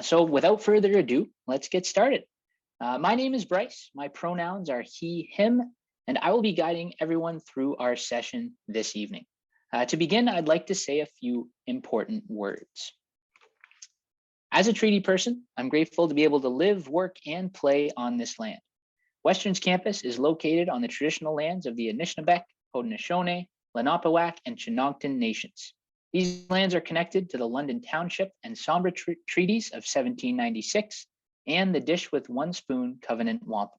So without further ado, let's get started. My name is Bryce. My pronouns are he, him, and I will be guiding everyone through our session this evening. To begin, I'd like to say a few important words. As a treaty person, I'm grateful to be able to live, work, and play on this land. Western's campus is located on the traditional lands of the Anishinaabeg, Haudenosaunee, Lenape, and Chinongton nations. These lands are connected to the London Township and Sombra Treaties of 1796 and the Dish with One Spoon Covenant Wampum.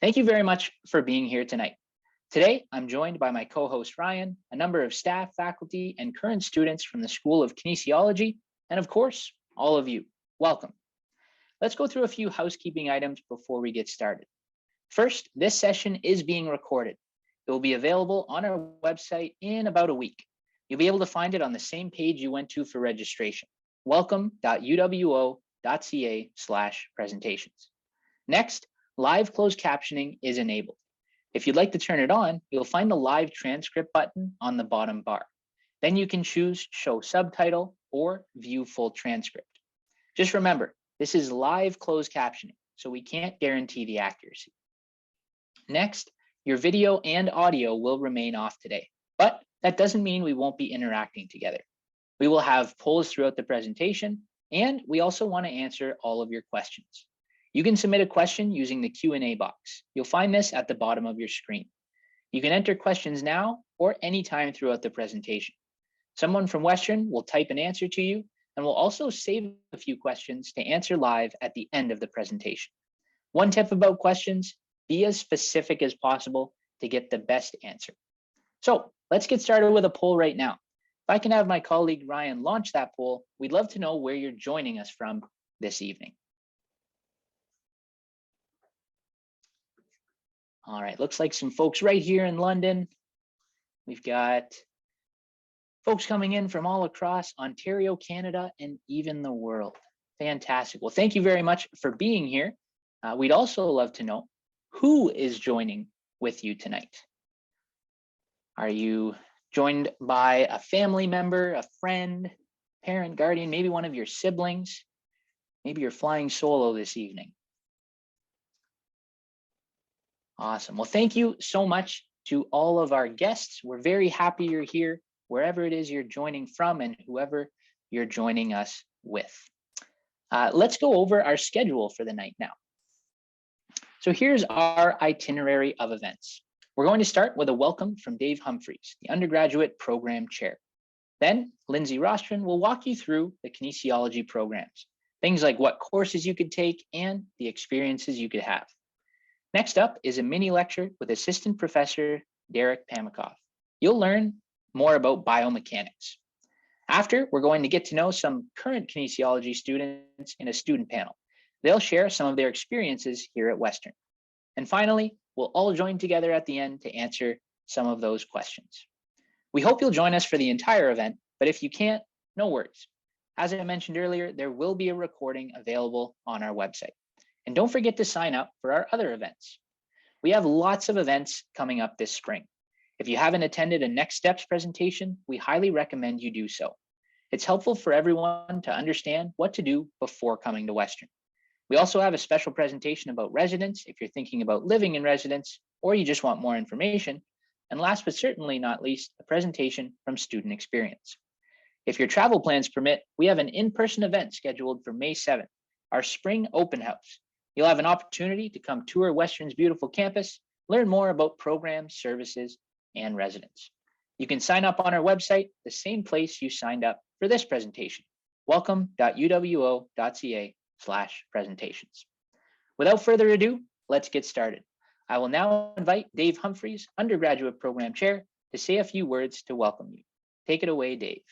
Thank you very much for being here tonight. Today, I'm joined by my co-host Ryan, a number of staff, faculty, and current students from the School of Kinesiology, and of course, all of you. Welcome. Let's go through a few housekeeping items before we get started. First, this session is being recorded. It will be available on our website in about a week. You'll be able to find it on the same page you went to for registration, welcome.uwo.ca/presentations. Next, live closed captioning is enabled. If you'd like to turn it on, you'll find the live transcript button on the bottom bar. Then you can choose show subtitle or view full transcript. Just remember, this is live closed captioning, so we can't guarantee the accuracy. Next, your video and audio will remain off today, but that doesn't mean we won't be interacting together. We will have polls throughout the presentation, and we also want to answer all of your questions. You can submit a question using the Q&A box. You'll find this at the bottom of your screen. You can enter questions now or anytime throughout the presentation. Someone from Western will type an answer to you, and we'll also save a few questions to answer live at the end of the presentation. One tip about questions: be as specific as possible to get the best answer. So let's get started with a poll right now. If I can have my colleague Ryan launch that poll, we'd love to know where you're joining us from this evening. All right, looks like some folks right here in London. We've got folks coming in from all across Ontario, Canada, and even the world. Fantastic. Well, thank you very much for being here. We'd also love to know who is joining with you tonight. Are you joined by a family member, a friend, parent, guardian, maybe one of your siblings? Maybe you're flying solo this evening. Awesome. Well, thank you so much to all of our guests. We're very happy you're here, wherever it is you're joining from and whoever you're joining us with. Let's go over our schedule for the night now. So here's our itinerary of events. We're going to start with a welcome from Dave Humphreys, the Undergraduate Program Chair. Then Lindsay Rostron will walk you through the kinesiology programs, things like what courses you could take and the experiences you could have. Next up is a mini lecture with Assistant Professor Derek Pamikoff. You'll learn more about biomechanics. After, we're going to get to know some current kinesiology students in a student panel. They'll share some of their experiences here at Western. And finally, we'll all join together at the end to answer some of those questions. We hope you'll join us for the entire event, but if you can't, no worries. As I mentioned earlier, there will be a recording available on our website. And don't forget to sign up for our other events. We have lots of events coming up this spring. If you haven't attended a Next Steps presentation, we highly recommend you do so. It's helpful for everyone to understand what to do before coming to Western. We also have a special presentation about residence if you're thinking about living in residence or you just want more information. And last but certainly not least, a presentation from student experience. If your travel plans permit, we have an in-person event scheduled for May 7th, our spring open house. You'll have an opportunity to come tour Western's beautiful campus, learn more about programs, services, and residents. You can sign up on our website, the same place you signed up for this presentation, welcome.uwo.ca/presentations. Without further ado, let's get started. I will now invite Dave Humphreys, Undergraduate Program Chair, to say a few words to welcome you. Take it away, Dave.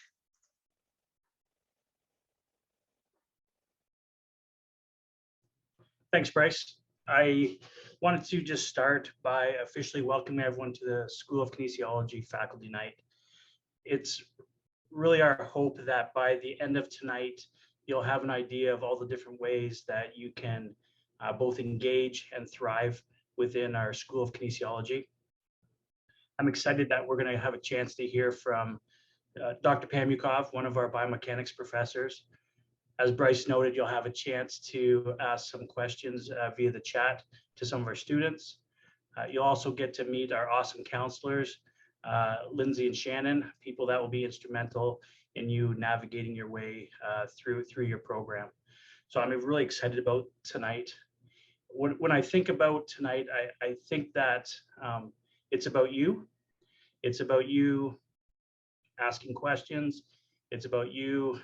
Thanks, Bryce. I wanted to just start by officially welcoming everyone to the School of Kinesiology Faculty Night. It's really our hope that by the end of tonight, you'll have an idea of all the different ways that you can both engage and thrive within our School of Kinesiology. I'm excited that we're going to have a chance to hear from Dr. Pamikoff, one of our biomechanics professors. As Bryce noted, you'll have a chance to ask some questions via the chat to some of our students. You'll also get to meet our awesome counselors, Lindsay and Shannon, people that will be instrumental in you navigating your way through your program. So I'm really excited about tonight. When I think about tonight, I think that it's about you. It's about you asking questions. It's about you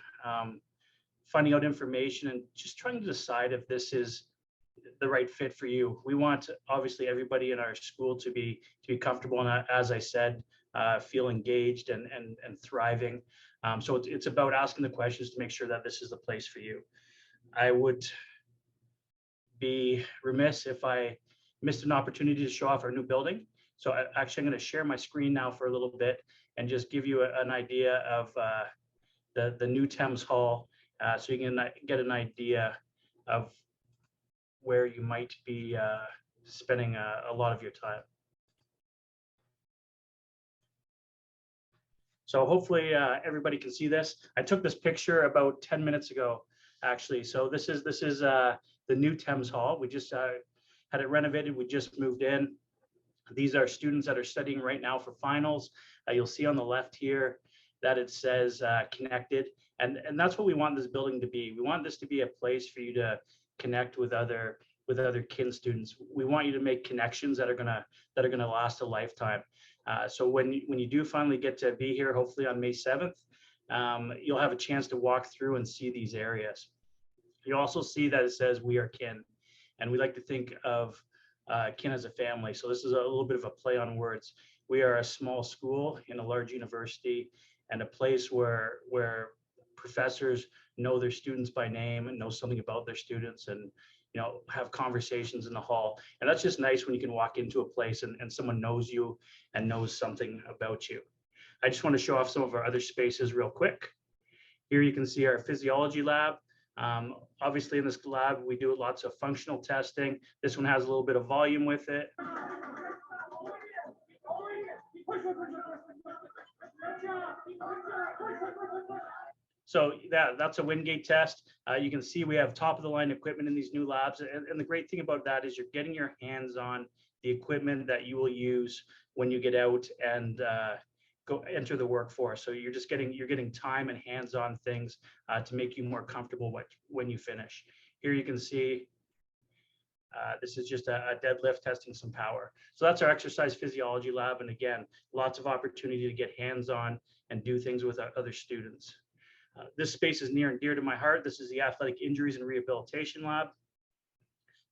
finding out information and just trying to decide if this is the right fit for you. We want obviously everybody in our school to be comfortable and, as I said, feel engaged and thriving. So it's about asking the questions to make sure that this is the place for you. I would be remiss if I missed an opportunity to show off our new building. So actually, I'm going to share my screen now for a little bit and just give you an idea of the new Thames Hall, so you can get an idea of where you might be spending a lot of your time. So hopefully everybody can see this. I took this picture about 10 minutes ago, actually. So this is the new Thames Hall. We just had it renovated. We just moved in. These are students that are studying right now for finals. You'll see on the left here that it says connected. And that's what we want this building to be. We want this to be a place for you to connect with other kin students. We want you to make connections that are gonna last a lifetime. So when you do finally get to be here, hopefully on May 7th, you'll have a chance to walk through and see these areas. You also see that it says we are kin, and we like to think of kin as a family. So this is a little bit of a play on words. We are a small school in a large university and a place where professors know their students by name and know something about their students, and have conversations in the hall. And that's just nice when you can walk into a place and someone knows you and knows something about you. I just want to show off some of our other spaces real quick. Here you can see our physiology lab. Obviously in this lab, we do lots of functional testing. This one has a little bit of volume with it. So that's a Wingate test. You can see we have top of the line equipment in these new labs. And the great thing about that is you're getting your hands on the equipment that you will use when you get out and go enter the workforce. So you're getting time and hands-on things to make you more comfortable when you finish. Here you can see this is just a deadlift testing some power. So that's our exercise physiology lab. And again, lots of opportunity to get hands-on and do things with other students. This space is near and dear to my heart. This is the athletic injuries and rehabilitation lab.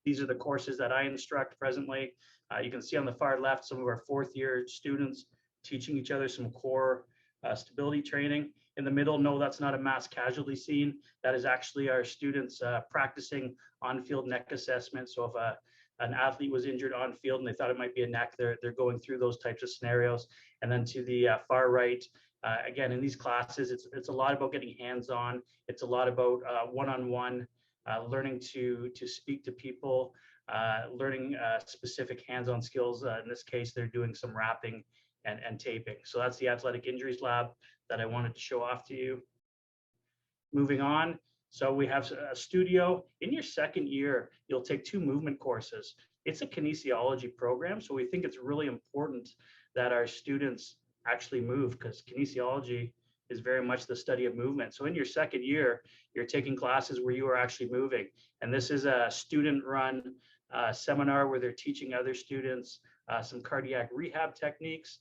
These are the courses that I instruct presently. You can see on the far left some of our fourth year students teaching each other some core stability training. In the middle, no, that's not a mass casualty scene. That is actually our students practicing on-field neck assessment. So if an athlete was injured on field and they thought it might be a neck, they're going through those types of scenarios. And then to the far right, again, in these classes, it's a lot about getting hands-on. It's a lot about one-on-one, learning to speak to people, learning specific hands-on skills. In this case, they're doing some wrapping and taping. So that's the athletic injuries lab that I wanted to show off to you. Moving on. So we have a studio. In your second year, you'll take 2 movement courses. It's a kinesiology program, so we think it's really important that our students actually move, because kinesiology is very much the study of movement. So in your second year, you're taking classes where you are actually moving. And this is a student-run seminar where they're teaching other students some cardiac rehab techniques.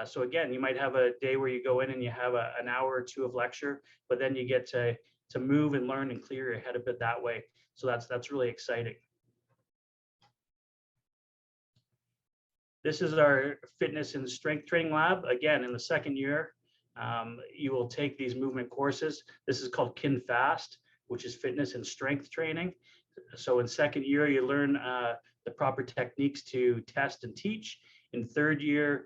So again, you might have a day where you go in and you have an hour or 2 of lecture, but then you get to move and learn and clear your head a bit that way. So that's really exciting. This is our fitness and strength training lab. Again, in the second year, you will take these movement courses. This is called Kin Fast, which is fitness and strength training. So in second year, you learn the proper techniques to test and teach. In third year,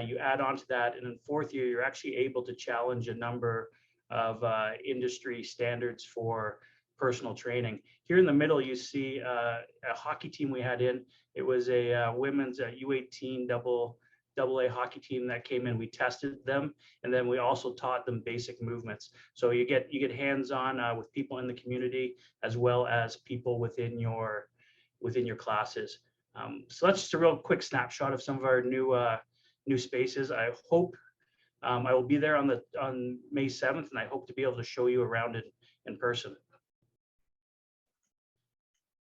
you add on to that. And in fourth year, you're actually able to challenge a number of industry standards for personal training. Here in the middle, you see a hockey team we had in. It was a women's U18 double AA hockey team that came in. We tested them, and then we also taught them basic movements. So you get hands-on with people in the community as well as people within your classes. So that's just a real quick snapshot of some of our new spaces. I hope I will be there on May 7th, and I hope to be able to show you around it in person.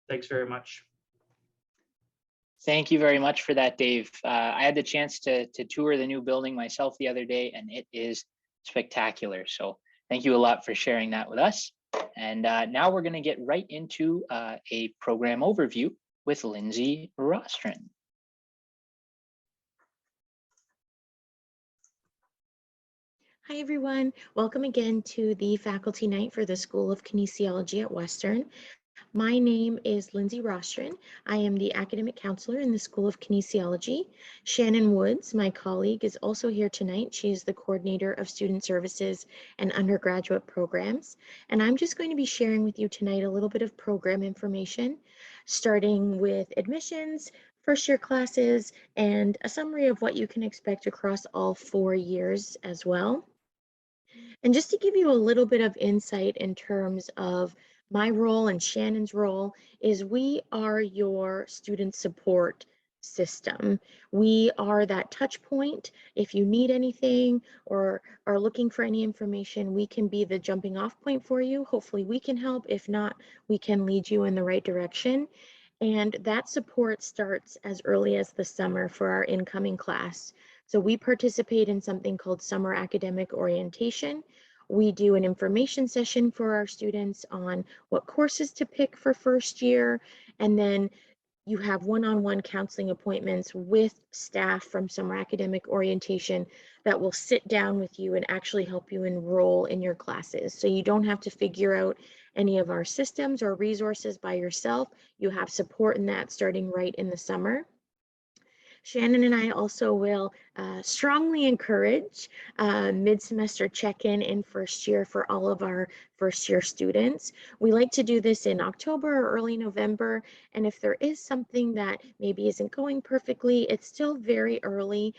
Thanks very much. Thank you very much for that, Dave. I had the chance to tour the new building myself the other day, and it is spectacular. So thank you a lot for sharing that with us. And now we're going to get right into a program overview with Lindsay Rostron. Hi, everyone. Welcome again to the faculty night for the School of Kinesiology at Western. My name is Lindsay Rostron. I am the academic counselor in the School of Kinesiology. Shannon Woods, my colleague, is also here tonight. She is the coordinator of student services and undergraduate programs. And I'm just going to be sharing with you tonight a little bit of program information, starting with admissions, first year classes, and a summary of what you can expect across all 4 years as well. And just to give you a little bit of insight in terms of my role and Shannon's role, is we are your student support system. We are that touch point. If you need anything or are looking for any information, we can be the jumping off point for you. Hopefully we can help. If not, we can lead you in the right direction. And that support starts as early as the summer for our incoming class. So we participate in something called Summer Academic Orientation. We do an information session for our students on what courses to pick for first year, and then you have one-on-one counseling appointments with staff from Summer Academic Orientation that will sit down with you and actually help you enroll in your classes. So you don't have to figure out any of our systems or resources by yourself. You have support in that starting right in the summer. Shannon and I also will strongly encourage mid-semester check-in in first year for all of our first year students. We like to do this in October or early November, and if there is something that maybe isn't going perfectly, it's still very early,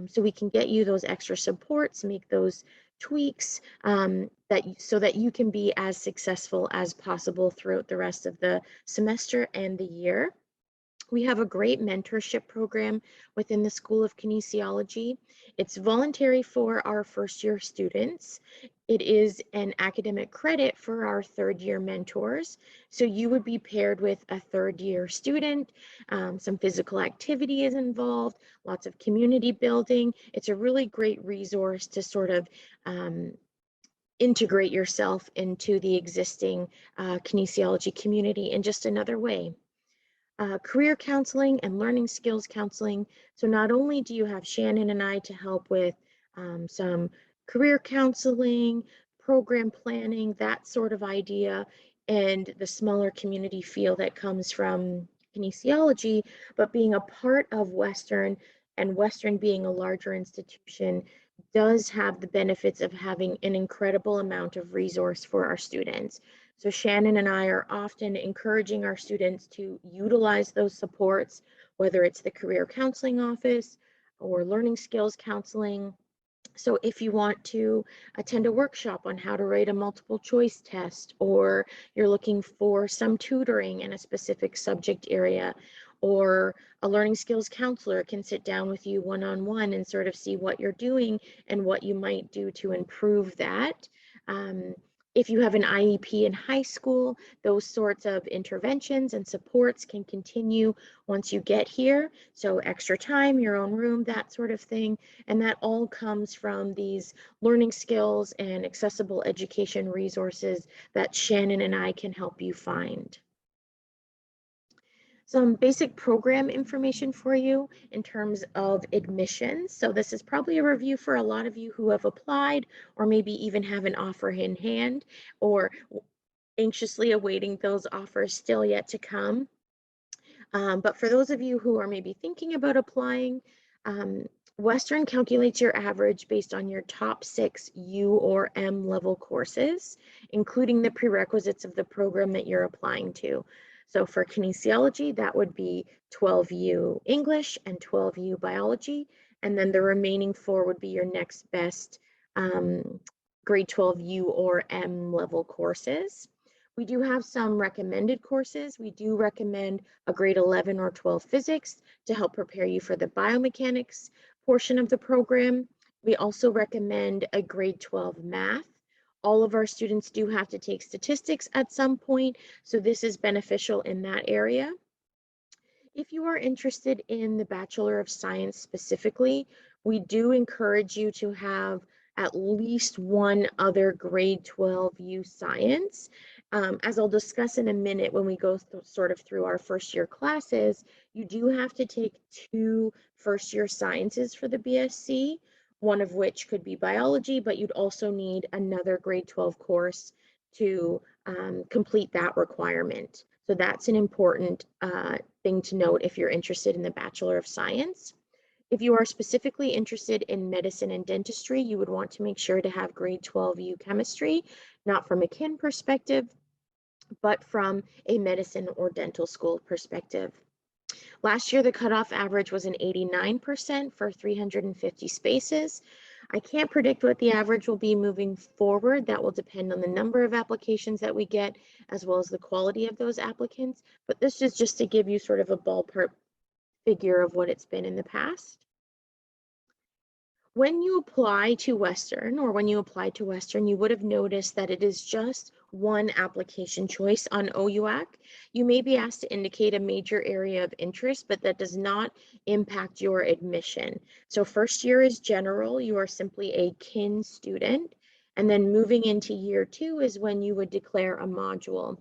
so we can get you those extra supports, make those tweaks so that you can be as successful as possible throughout the rest of the semester and the year. We have a great mentorship program within the School of Kinesiology. It's voluntary for our first year students. It is an academic credit for our third year mentors. So you would be paired with a third year student. Some physical activity is involved, lots of community building. It's a really great resource to sort of integrate yourself into the existing kinesiology community in just another way. Career counseling and learning skills counseling. So not only do you have Shannon and I to help with some career counseling, program planning, that sort of idea, and the smaller community feel that comes from kinesiology, but being a part of Western, and Western being a larger institution, does have the benefits of having an incredible amount of resource for our students. So Shannon and I are often encouraging our students to utilize those supports, whether it's the career counseling office or learning skills counseling. So if you want to attend a workshop on how to write a multiple choice test, or you're looking for some tutoring in a specific subject area, or a learning skills counselor can sit down with you one-on-one and sort of see what you're doing and what you might do to improve that. If you have an IEP in high school, those sorts of interventions and supports can continue once you get here. So extra time, your own room, that sort of thing. And that all comes from these learning skills and accessible education resources that Shannon and I can help you find. Some basic program information for you in terms of admissions. So this is probably a review for a lot of you who have applied or maybe even have an offer in hand or anxiously awaiting those offers still yet to come. But for those of you who are maybe thinking about applying, Western calculates your average based on your top 6 U or M level courses, including the prerequisites of the program that you're applying to. So for kinesiology, that would be 12U English and 12U biology. and then the remaining 4 would be your next best grade 12 U or M level courses. We do have some recommended courses. We do recommend a grade 11 or 12 physics to help prepare you for the biomechanics portion of the program. We also recommend a grade 12 math. All of our students do have to take statistics at some point, so this is beneficial in that area. If you are interested in the Bachelor of Science specifically, we do encourage you to have at least one other grade 12 U science. As I'll discuss in a minute when we go sort of through our first year classes, you do have to take 2 first year sciences for the BSc, one of which could be biology, but you'd also need another grade 12 course to complete that requirement. So that's an important thing to note if you're interested in the Bachelor of Science. If you are specifically interested in medicine and dentistry, you would want to make sure to have grade 12 U chemistry, not from a kin perspective, but from a medicine or dental school perspective. Last year, the cutoff average was an 89% for 350 spaces. I can't predict what the average will be moving forward. That will depend on the number of applications that we get, as well as the quality of those applicants. But this is just to give you sort of a ballpark figure of what it's been in the past. When you apply to Western, you would have noticed that it is just one application choice on OUAC. You may be asked to indicate a major area of interest, but that does not impact your admission. So first year is general, you are simply a kin student, and then moving into year 2 is when you would declare a module.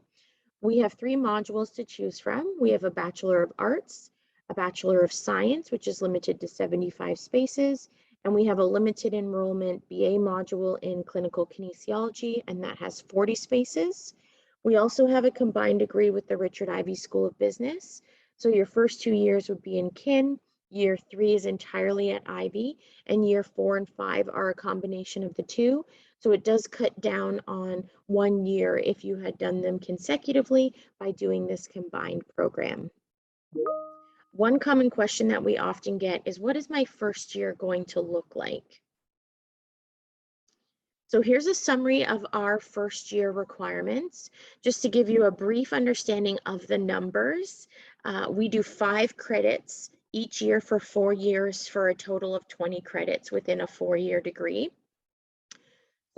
We have 3 modules to choose from. We have a Bachelor of Arts, a Bachelor of Science, which is limited to 75 spaces, and we have a limited enrollment BA module in clinical kinesiology, and that has 40 spaces. We also have a combined degree with the Richard Ivey School of Business. So your first 2 years would be in kin, year 3 is entirely at Ivey, and year 4 and 5 are a combination of the 2. So it does cut down on 1 year if you had done them consecutively by doing this combined program. One common question that we often get is, what is my first year going to look like? So here's a summary of our first year requirements. Just to give you a brief understanding of the numbers, we do 5 credits each year for 4 years for a total of 20 credits within a 4-year degree.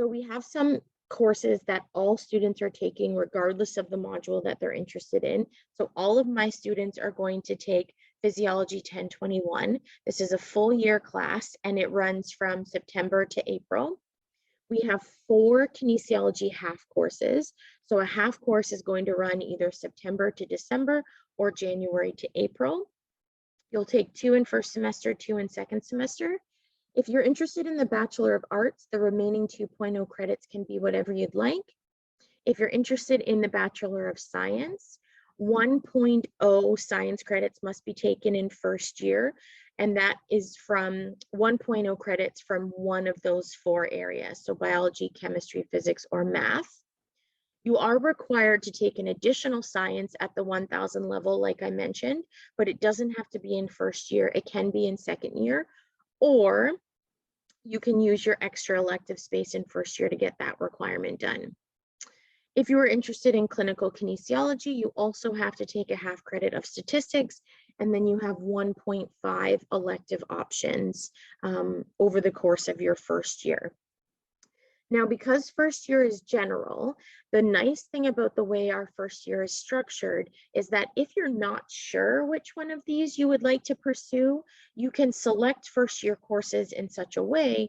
So we have some courses that all students are taking regardless of the module that they're interested in. So all of my students are going to take Physiology 1021. This is a full year class and it runs from September to April. We have 4 kinesiology half courses. So a half course is going to run either September to December or January to April. You'll take 2 in first semester, 2 in second semester. If you're interested in the Bachelor of Arts, the remaining 2.0 credits can be whatever you'd like. If you're interested in the Bachelor of Science, 1.0 science credits must be taken in first year, and that is from 1.0 credits from one of those 4 areas, so biology, chemistry, physics, or math. You are required to take an additional science at the 1000 level, like I mentioned, but it doesn't have to be in first year. It can be in second year, or you can use your extra elective space in first year to get that requirement done. If you are interested in clinical kinesiology, you also have to take a half credit of statistics, and then you have 1.5 elective options over the course of your first year. Now, because first year is general, the nice thing about the way our first year is structured is that if you're not sure which one of these you would like to pursue, you can select first year courses in such a way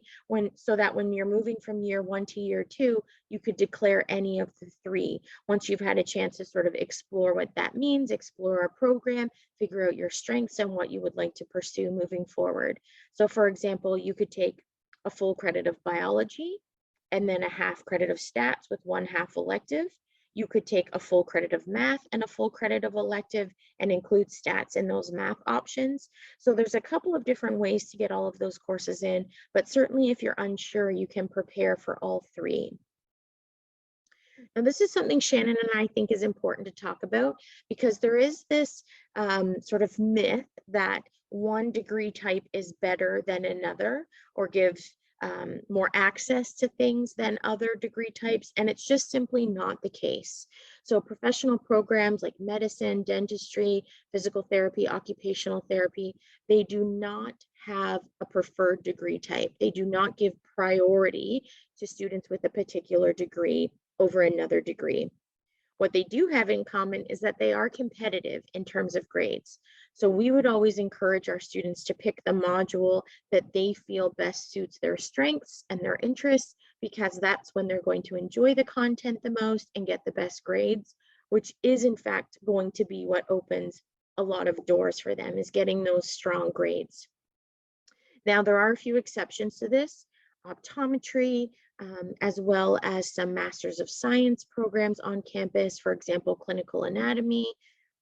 so that when you're moving from year 1 to year 2, you could declare any of the 3 once you've had a chance to sort of explore what that means, explore our program, figure out your strengths and what you would like to pursue moving forward. So for example, you could take a full credit of biology, and then a half credit of stats with 1/2 elective. You could take a full credit of math and a full credit of elective and include stats in those math options. So there's a couple of different ways to get all of those courses in, but certainly if you're unsure, you can prepare for all 3. Now, this is something Shannon and I think is important to talk about because there is this sort of myth that one degree type is better than another or gives more access to things than other degree types, and it's just simply not the case. So professional programs like medicine, dentistry, physical therapy, occupational therapy, they do not have a preferred degree type. They do not give priority to students with a particular degree over another degree. What they do have in common is that they are competitive in terms of grades. So we would always encourage our students to pick the module that they feel best suits their strengths and their interests, because that's when they're going to enjoy the content the most and get the best grades, which is in fact going to be what opens a lot of doors for them, is getting those strong grades. Now, there are a few exceptions to this. Optometry, as well as some Masters of Science programs on campus, for example, clinical anatomy,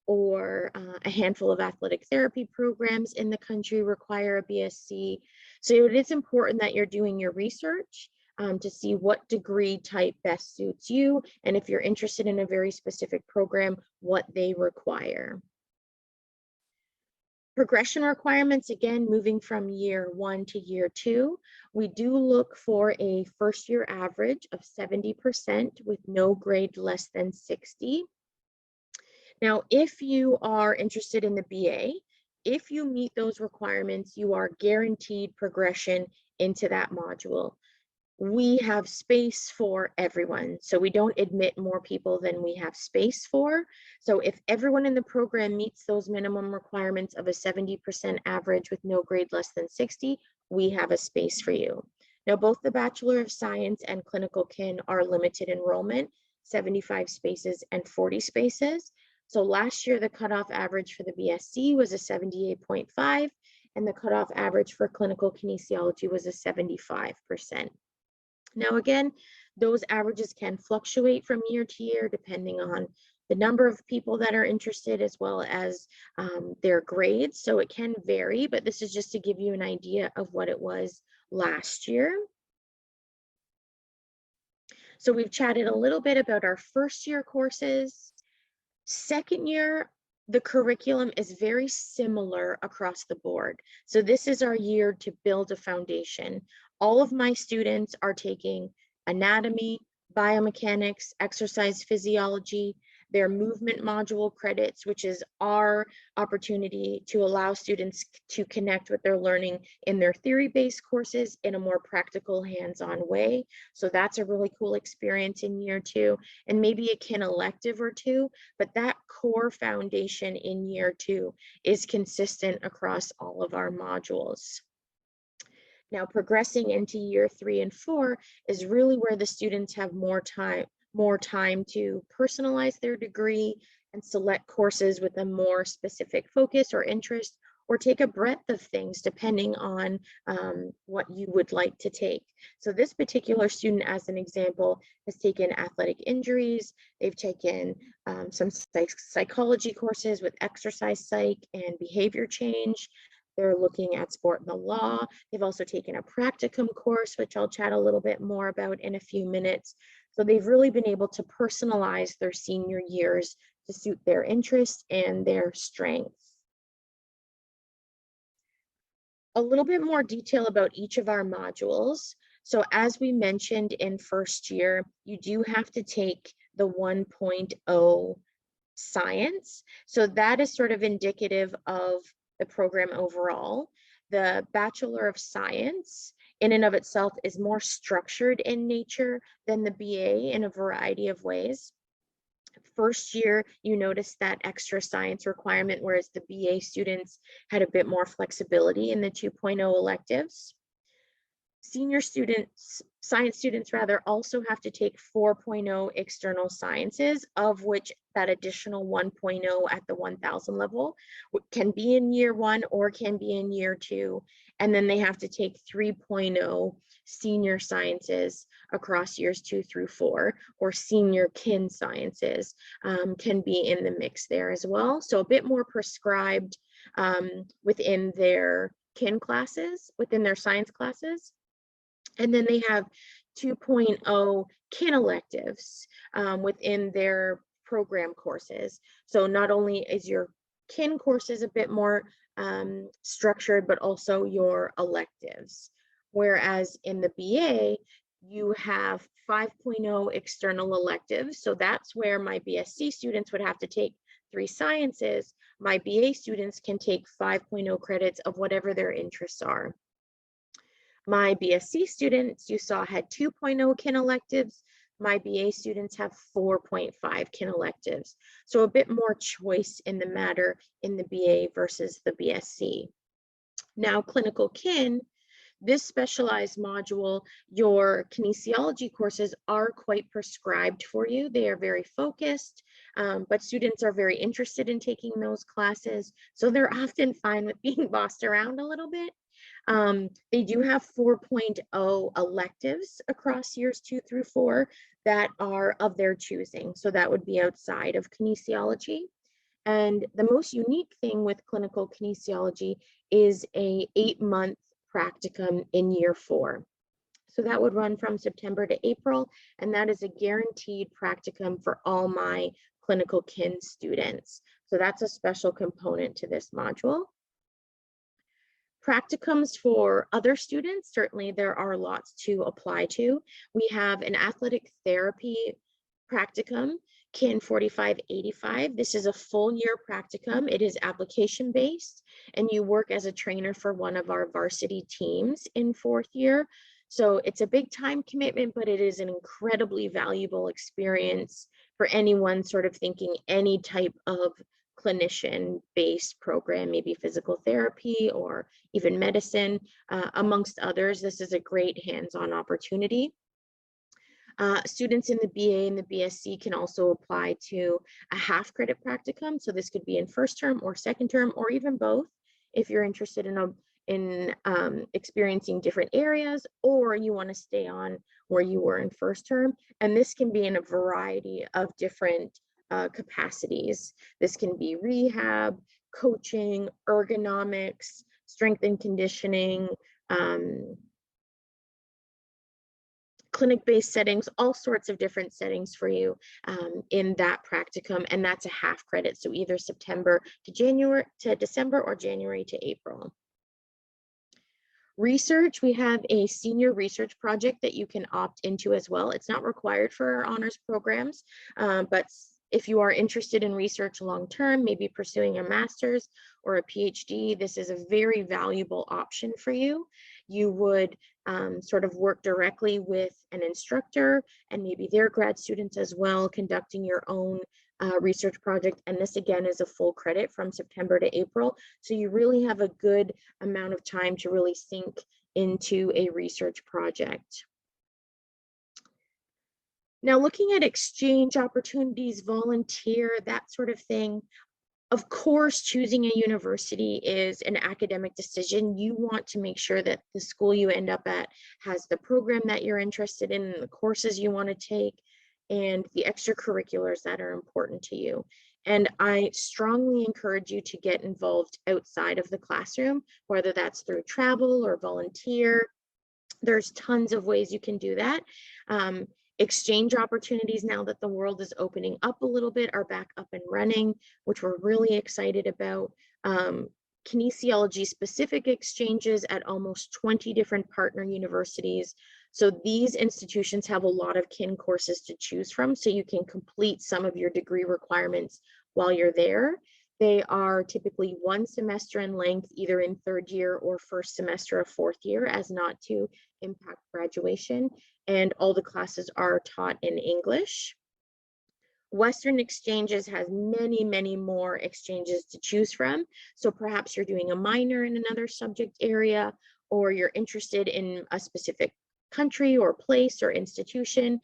or a handful of athletic therapy programs in the country require a BSc. So it is important that you're doing your research to see what degree type best suits you, and if you're interested in a very specific program, what they require. Progression requirements, again, moving from year 1 to year 2, we do look for a first year average of 70% with no grade less than 60. Now, if you are interested in the BA, if you meet those requirements, you are guaranteed progression into that module. We have space for everyone. So we don't admit more people than we have space for. So if everyone in the program meets those minimum requirements of a 70% average with no grade less than 60, we have a space for you. Now, both the Bachelor of Science and Clinical Kin are limited enrollment, 75 spaces and 40 spaces. So last year, the cutoff average for the BSc was a 78.5, and the cutoff average for clinical kinesiology was a 75%. Now, again, those averages can fluctuate from year to year depending on the number of people that are interested, as well as their grades. So it can vary, but this is just to give you an idea of what it was last year. So we've chatted a little bit about our first year courses. Second year, the curriculum is very similar across the board. So this is our year to build a foundation. All of my students are taking anatomy, biomechanics, exercise physiology, their movement module credits, which is our opportunity to allow students to connect with their learning in their theory-based courses in a more practical, hands-on way. So that's a really cool experience in year 2, and maybe a kin elective or two, but that core foundation in year 2 is consistent across all of our modules. Now, progressing into year 3 and 4 is really where the students have more time to personalize their degree and select courses with a more specific focus or interest, or take a breadth of things depending on what you would like to take. So this particular student, as an example, has taken athletic injuries. They've taken some psychology courses with exercise psych and behavior change. They're looking at sport and the law. They've also taken a practicum course, which I'll chat a little bit more about in a few minutes. So they've really been able to personalize their senior years to suit their interests and their strengths. A little bit more detail about each of our modules. So as we mentioned in first year, you do have to take the 1.0 science. So that is sort of indicative of the program overall. The Bachelor of Science in and of itself is more structured in nature than the BA in a variety of ways. First year, you notice that extra science requirement, whereas the BA students had a bit more flexibility in the 2.0 electives. Senior students, science students rather, also have to take 4.0 external sciences, of which that additional 1.0 at the 1000 level can be in year 1 or can be in year 2. And then they have to take 3.0 senior sciences across years 2 through 4, or senior kin sciences can be in the mix there as well. So a bit more prescribed within their kin classes, within their science classes. And then they have 2.0 kin electives within their program courses. So not only is your kin courses a bit more structured, but also your electives. Whereas in the BA, you have 5.0 external electives. So that's where my BSc students would have to take 3 sciences. My BA students can take 5.0 credits of whatever their interests are. My BSc students, you saw, had 2.0 kin electives. My BA students have 4.5 kin electives. So a bit more choice in the matter in the BA versus the BSc. Now, clinical kin, this specialized module, your kinesiology courses are quite prescribed for you. They are very focused, but students are very interested in taking those classes. So they're often fine with being bossed around a little bit. They do have 4.0 electives across years 2 through 4 that are of their choosing. So that would be outside of kinesiology. And the most unique thing with clinical kinesiology is a 8-month practicum in year 4. So that would run from September to April, and that is a guaranteed practicum for all my clinical kin students. So that's a special component to this module. Practicums for other students, certainly there are lots to apply to. We have an athletic therapy practicum, KIN 4585. This is a full year practicum. It is application based, and you work as a trainer for one of our varsity teams in 4th year. So it's a big time commitment, but it is an incredibly valuable experience for anyone sort of thinking any type of clinician-based program, maybe physical therapy or even medicine, amongst others. This is a great hands-on opportunity. Students in the BA and the BSc can also apply to a half credit practicum. So this could be in 1st term or 2nd term, or even both, if you're interested in experiencing different areas, or you want to stay on where you were in 1st term. And this can be in a variety of different capacities. This can be rehab, coaching, ergonomics, strength and conditioning, clinic-based settings, all sorts of different settings for you in that practicum, and that's a half credit. So either September to December or January to April. Research, we have a senior research project that you can opt into as well. It's not required for our honors programs, but if you are interested in research long-term, maybe pursuing a master's or a PhD, this is a very valuable option for you. You would sort of work directly with an instructor and maybe their grad students as well, conducting your own research project. And this again is a full credit from September to April. So you really have a good amount of time to really sink into a research project. Now, looking at exchange opportunities, volunteer, that sort of thing, of course, choosing a university is an academic decision. You want to make sure that the school you end up at has the program that you're interested in, the courses you want to take, and the extracurriculars that are important to you. And I strongly encourage you to get involved outside of the classroom, whether that's through travel or volunteer. There's tons of ways you can do that. Exchange opportunities, now that the world is opening up a little bit, are back up and running, which we're really excited about. Kinesiology specific exchanges at almost 20 different partner universities. So these institutions have a lot of kin courses to choose from, so you can complete some of your degree requirements while you're there. They are typically 1 semester in length, either in 3rd year or 1st semester of 4th year, as not to impact graduation. And all the classes are taught in English. Western Exchanges has many, many more exchanges to choose from. So perhaps you're doing a minor in another subject area, or you're interested in a specific country or place or institution.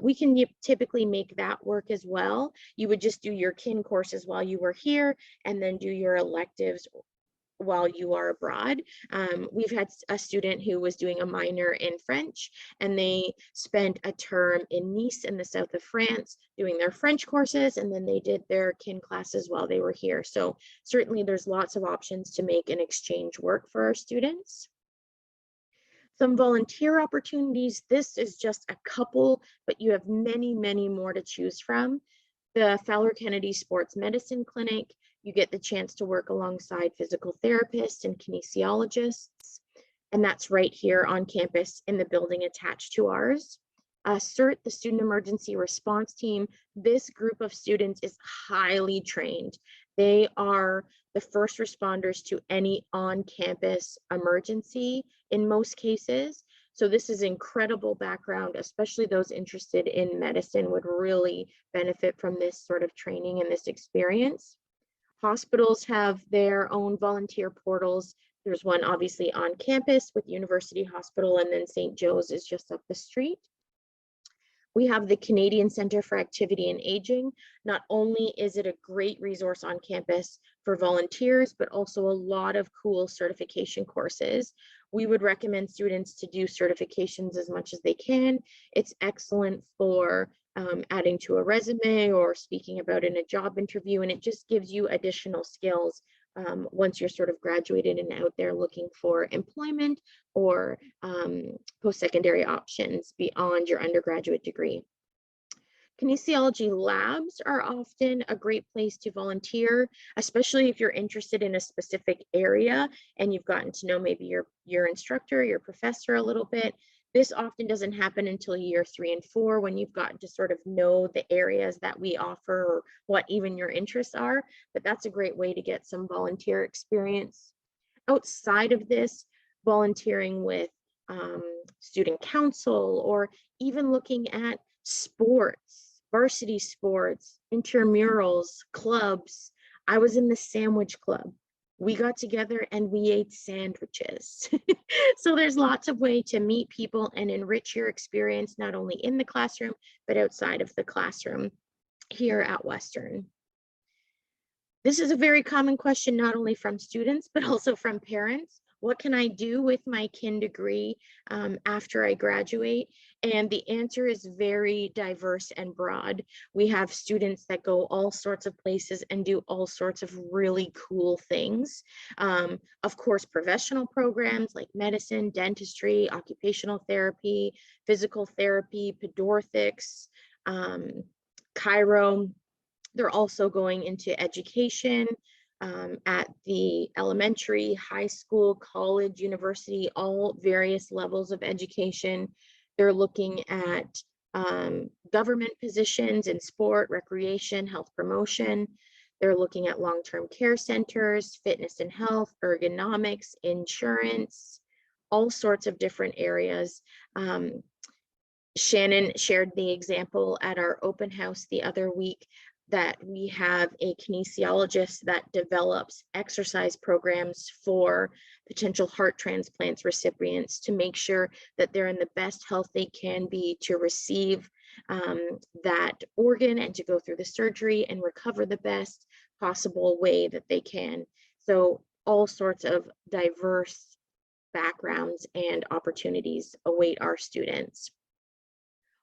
We can typically make that work as well. You would just do your kin courses while you were here, and then do your electives while you are abroad. We've had a student who was doing a minor in French, and they spent a term in Nice in the south of France doing their French courses, and then they did their kin classes while they were here. So certainly there's lots of options to make an exchange work for our students. Some volunteer opportunities. This is just a couple, but you have many, many more to choose from. The Fowler Kennedy Sports Medicine Clinic You get the chance to work alongside physical therapists and kinesiologists, and that's right here on campus in the building attached to ours. CERT, the Student Emergency Response Team, this group of students is highly trained. They are the first responders to any on-campus emergency in most cases. So this is incredible background, especially those interested in medicine would really benefit from this sort of training and this experience. Hospitals have their own volunteer portals. There's one obviously on campus with University Hospital, and then St. Joe's is just up the street. We have the Canadian Centre for Activity and Aging. Not only is it a great resource on campus for volunteers, but also a lot of cool certification courses. We would recommend students to do certifications as much as they can. It's excellent for adding to a resume or speaking about in a job interview, and it just gives you additional skills once you're sort of graduated and out there looking for employment or post-secondary options beyond your undergraduate degree. Kinesiology labs are often a great place to volunteer, especially if you're interested in a specific area and you've gotten to know maybe your instructor, your professor a little bit. This often doesn't happen until year 3 and 4 when you've gotten to sort of know the areas that we offer or what even your interests are, but that's a great way to get some volunteer experience. Outside of this, volunteering with student council or even looking at sports, varsity sports, intramurals, clubs. I was in the sandwich club. We got together and we ate sandwiches. So there's lots of ways to meet people and enrich your experience, not only in the classroom, but outside of the classroom here at Western. This is a very common question, not only from students, but also from parents. What can I do with my kin degree after I graduate? And the answer is very diverse and broad. We have students that go all sorts of places and do all sorts of really cool things. Of course, professional programs like medicine, dentistry, occupational therapy, physical therapy, pedorthics, chiro. They're also going into education at the elementary, high school, college, university, all various levels of education. They're looking at government positions in sport, recreation, health promotion. They're looking at long-term care centers, fitness and health, ergonomics, insurance, all sorts of different areas. Shannon shared the example at our open house the other week that we have a kinesiologist that develops exercise programs for potential heart transplants recipients to make sure that they're in the best health they can be to receive that organ and to go through the surgery and recover the best possible way that they can. So all sorts of diverse backgrounds and opportunities await our students.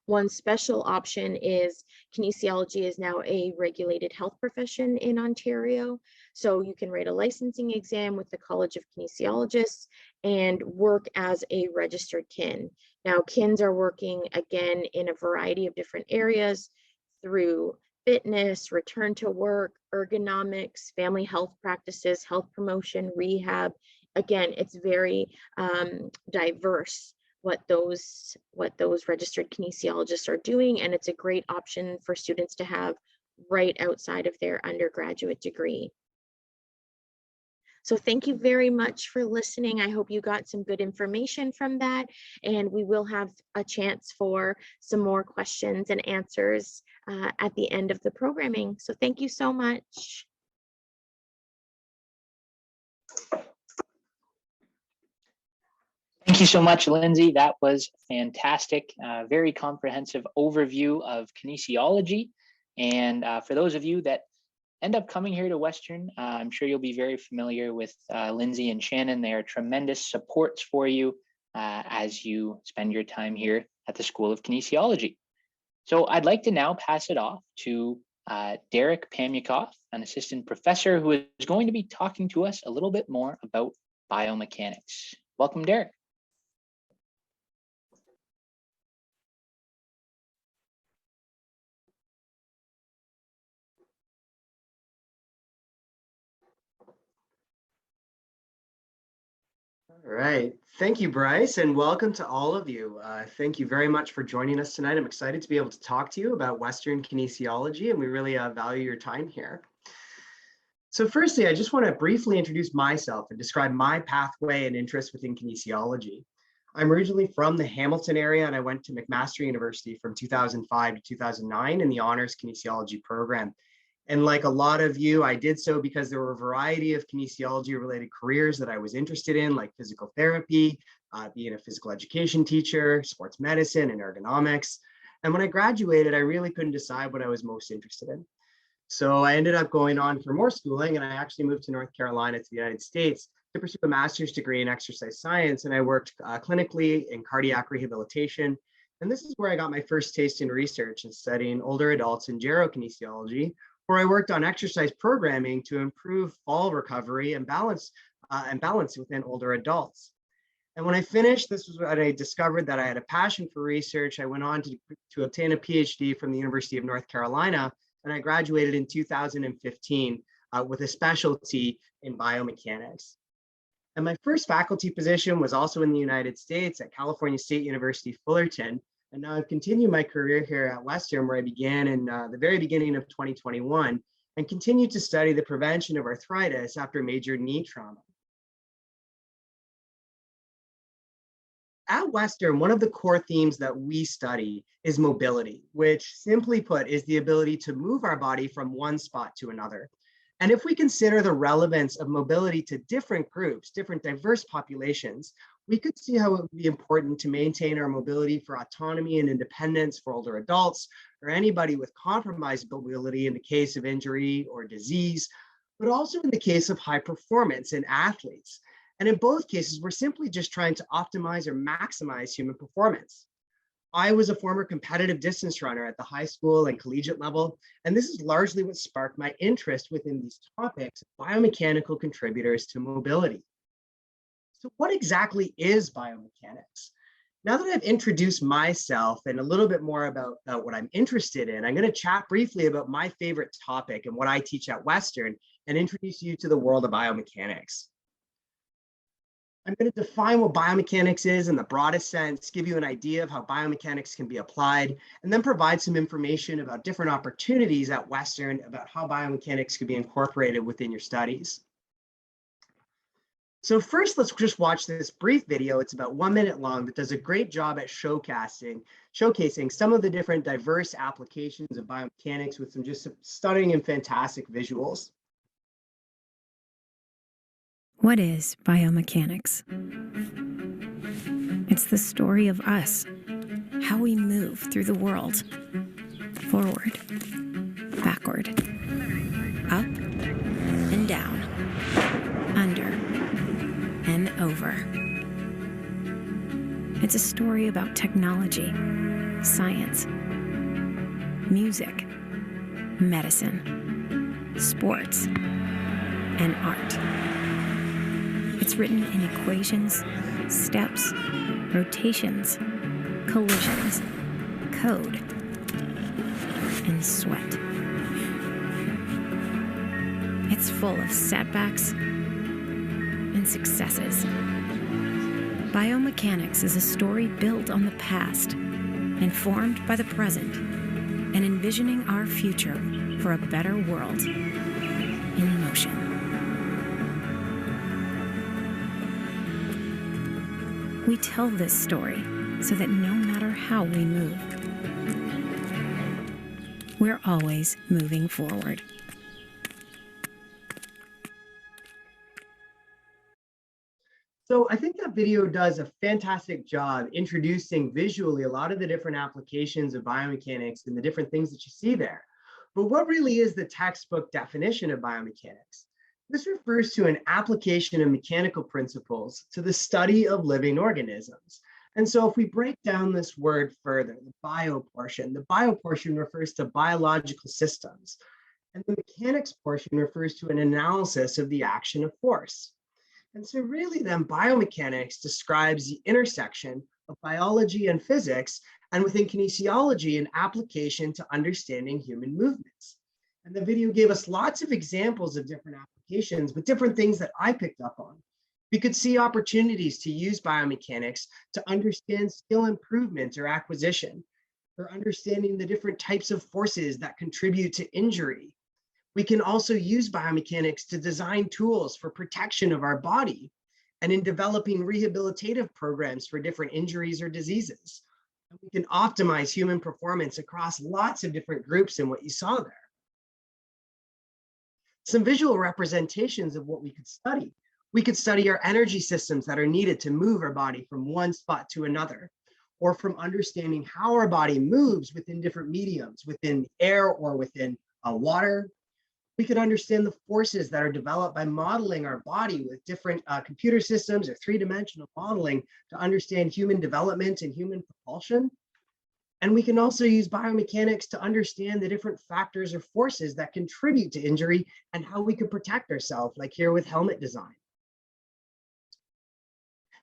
One special option is kinesiology is now a regulated health profession in Ontario. So you can write a licensing exam with the College of Kinesiologists and work as a registered kin. Now, kins are working again in a variety of different areas through fitness, return to work, ergonomics, family health practices, health promotion, rehab. Again, it's very diverse what those registered kinesiologists are doing, and it's a great option for students to have right outside of their undergraduate degree. So thank you very much for listening. I hope you got some good information from that, and we will have a chance for some more questions and answers at the end of the programming. So thank you so much. Thank you so much, Lindsay. That was fantastic. Very comprehensive overview of kinesiology. And for those of you that end up coming here to Western, I'm sure you'll be very familiar with Lindsay and Shannon. They are tremendous supports for you as you spend your time here at the School of Kinesiology. So I'd like to now pass it off to Derek Pamyakov, an assistant professor who is going to be talking to us a little bit more about biomechanics. Welcome, Derek. All right. Thank you, Bryce, and welcome to all of you. Thank you very much for joining us tonight. I'm excited to be able to talk to you about Western kinesiology, and we really value your time here. So firstly, I just want to briefly introduce myself and describe my pathway and interest within kinesiology. I'm originally from the Hamilton area, and I went to McMaster University from 2005 to 2009 in the honors kinesiology program. And like a lot of you, I did so because there were a variety of kinesiology related careers that I was interested in, like physical therapy, being a physical education teacher, sports medicine, and ergonomics. And when I graduated, I really couldn't decide what I was most interested in. So I ended up going on for more schooling, and I actually moved to North Carolina to the United States to pursue a master's degree in exercise science. And I worked clinically in cardiac rehabilitation. And this is where I got my first taste in research and studying older adults in gerokinesiology, where I worked on exercise programming to improve fall recovery and balance within older adults. And when I finished, this was when I discovered that I had a passion for research. I went on to obtain a PhD from the University of North Carolina, and I graduated in 2015 with a specialty in biomechanics. And my first faculty position was also in the United States at California State University, Fullerton. And now I've continued my career here at Western, where I began in the very beginning of 2021 and continued to study the prevention of arthritis after major knee trauma. At Western, one of the core themes that we study is mobility, which simply put is the ability to move our body from one spot to another. And if we consider the relevance of mobility to different groups, different diverse populations, we could see how it would be important to maintain our mobility for autonomy and independence for older adults or anybody with compromised mobility in the case of injury or disease, but also in the case of high performance in athletes. And in both cases, we're simply just trying to optimize or maximize human performance. I was a former competitive distance runner at the high school and collegiate level, and this is largely what sparked my interest within these topics, biomechanical contributors to mobility. So what exactly is biomechanics? Now that I've introduced myself and a little bit more about what I'm interested in, I'm going to chat briefly about my favorite topic and what I teach at Western and introduce you to the world of biomechanics. I'm going to define what biomechanics is in the broadest sense, give you an idea of how biomechanics can be applied, and then provide some information about different opportunities at Western about how biomechanics could be incorporated within your studies. So first, let's just watch this brief video. It's about 1 minute long, but does a great job at showcasing some of the different diverse applications of biomechanics with some just stunning and fantastic visuals. What is biomechanics? It's the story of us, how we move through the world, forward, backward, up and down, under and over. It's a story about technology, science, music, medicine, sports, and art. It's written in equations, steps, rotations, collisions, code, and sweat. It's full of setbacks and successes. Biomechanics is a story built on the past, informed by the present, and envisioning our future for a better world in motion. We tell this story so that no matter how we move, we're always moving forward. So I think that video does a fantastic job introducing visually a lot of the different applications of biomechanics and the different things that you see there. But what really is the textbook definition of biomechanics? This refers to an application of mechanical principles to the study of living organisms. And so if we break down this word further, the bio portion refers to biological systems. And the mechanics portion refers to an analysis of the action of force. And so really then biomechanics describes the intersection of biology and physics, and within kinesiology, an application to understanding human movements. And the video gave us lots of examples of different applications, but different things that I picked up on. We could see opportunities to use biomechanics to understand skill improvement or acquisition, or understanding the different types of forces that contribute to injury. We can also use biomechanics to design tools for protection of our body and in developing rehabilitative programs for different injuries or diseases. And we can optimize human performance across lots of different groups in what you saw there. Some visual representations of what we could study. We could study our energy systems that are needed to move our body from one spot to another, or from understanding how our body moves within different mediums, within air or within water. We could understand the forces that are developed by modeling our body with different computer systems or three-dimensional modeling to understand human development and human propulsion. And we can also use biomechanics to understand the different factors or forces that contribute to injury and how we could protect ourselves, like here with helmet design.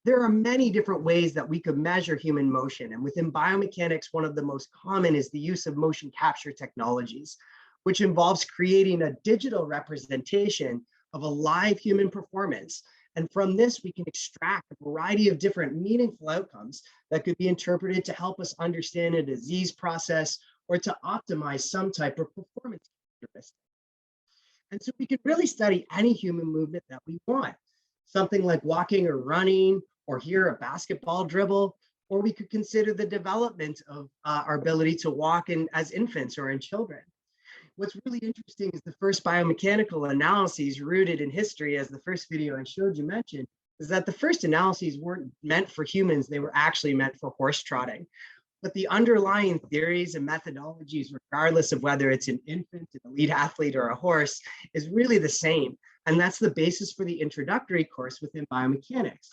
There are many different ways that we could measure human motion, and within biomechanics, one of the most common is the use of motion capture technologies, which involves creating a digital representation of a live human performance. And from this, we can extract a variety of different meaningful outcomes that could be interpreted to help us understand a disease process or to optimize some type of performance characteristic. And so we can really study any human movement that we want, something like walking or running, or here a basketball dribble, or we could consider the development of our ability to walk as infants or in children. What's really interesting is the first biomechanical analyses rooted in history, as the first video I showed you mentioned, is that the first analyses weren't meant for humans, they were actually meant for horse trotting. But the underlying theories and methodologies, regardless of whether it's an infant, an elite athlete, or a horse, is really the same. And that's the basis for the introductory course within biomechanics.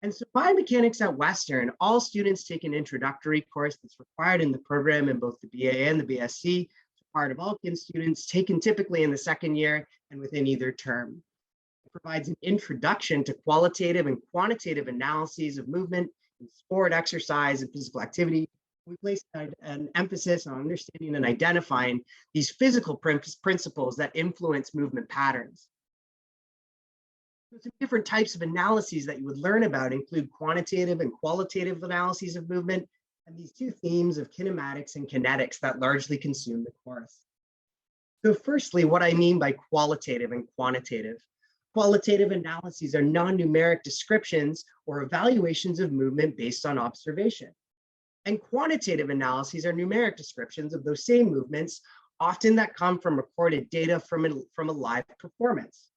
And so biomechanics at Western, all students take an introductory course that's required in the program in both the BA and the BSc. It's part of all kin students, taken typically in the second year and within either term. It provides an introduction to qualitative and quantitative analyses of movement in sport, exercise, and physical activity. We place an emphasis on understanding and identifying these physical principles that influence movement patterns. Some different types of analyses that you would learn about include quantitative and qualitative analyses of movement, and these two themes of kinematics and kinetics that largely consume the course. So firstly, what I mean by qualitative and quantitative. Qualitative analyses are non-numeric descriptions or evaluations of movement based on observation. And quantitative analyses are numeric descriptions of those same movements, often that come from recorded data from a live performance.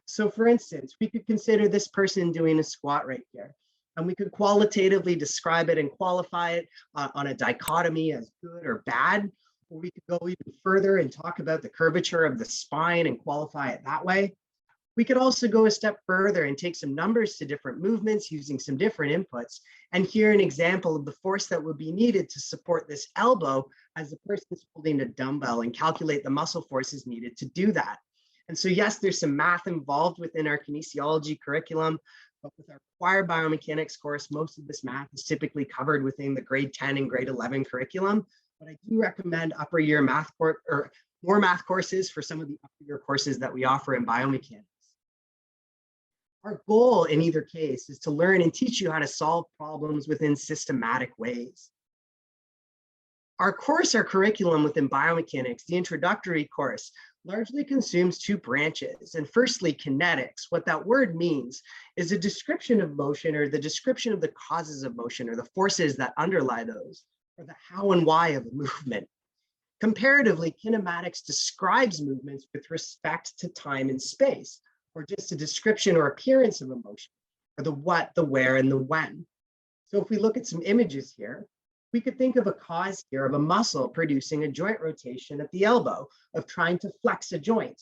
So for instance, we could consider this person doing a squat right here, and we could qualitatively describe it and qualify it on a dichotomy as good or bad, or we could go even further and talk about the curvature of the spine and qualify it that way. We could also go a step further and take some numbers to different movements using some different inputs. And here an example of the force that would be needed to support this elbow as the person is holding a dumbbell, and calculate the muscle forces needed to do that. And so yes, there's some math involved within our kinesiology curriculum, but with our required biomechanics course, most of this math is typically covered within the grade 10 and grade 11 curriculum. But I do recommend upper year math or more math courses for some of the upper year courses that we offer in biomechanics. Our goal in either case is to learn and teach you how to solve problems within systematic ways. Our curriculum within biomechanics, the introductory course, largely consumes two branches. And firstly, kinetics. What that word means is a description of motion, or the description of the causes of motion, or the forces that underlie those, or the how and why of a movement. Comparatively, kinematics describes movements with respect to time and space, or just a description or appearance of a motion, or the what, the where, and the when. So if we look at some images here, we could think of a cause here of a muscle producing a joint rotation at the elbow, of trying to flex a joint.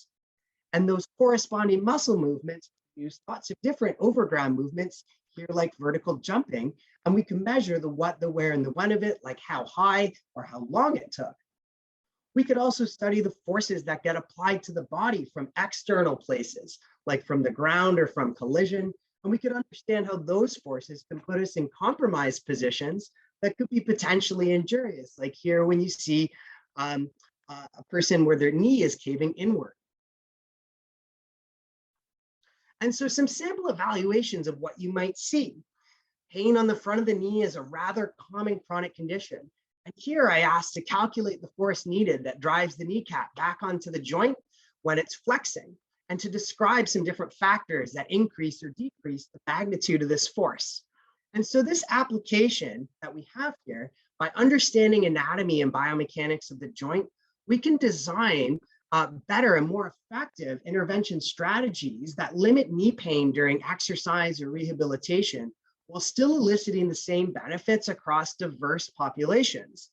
And those corresponding muscle movements produce lots of different overground movements here, like vertical jumping. And we can measure the what, the where, and the when of it, like how high or how long it took. We could also study the forces that get applied to the body from external places, like from the ground or from collision. And we could understand how those forces can put us in compromised positions that could be potentially injurious, like here when you see a person where their knee is caving inward. And so some sample evaluations of what you might see. Pain on the front of the knee is a rather common chronic condition. And here I asked to calculate the force needed that drives the kneecap back onto the joint when it's flexing, and to describe some different factors that increase or decrease the magnitude of this force. And so this application that we have here, by understanding anatomy and biomechanics of the joint, we can design better and more effective intervention strategies that limit knee pain during exercise or rehabilitation, while still eliciting the same benefits across diverse populations.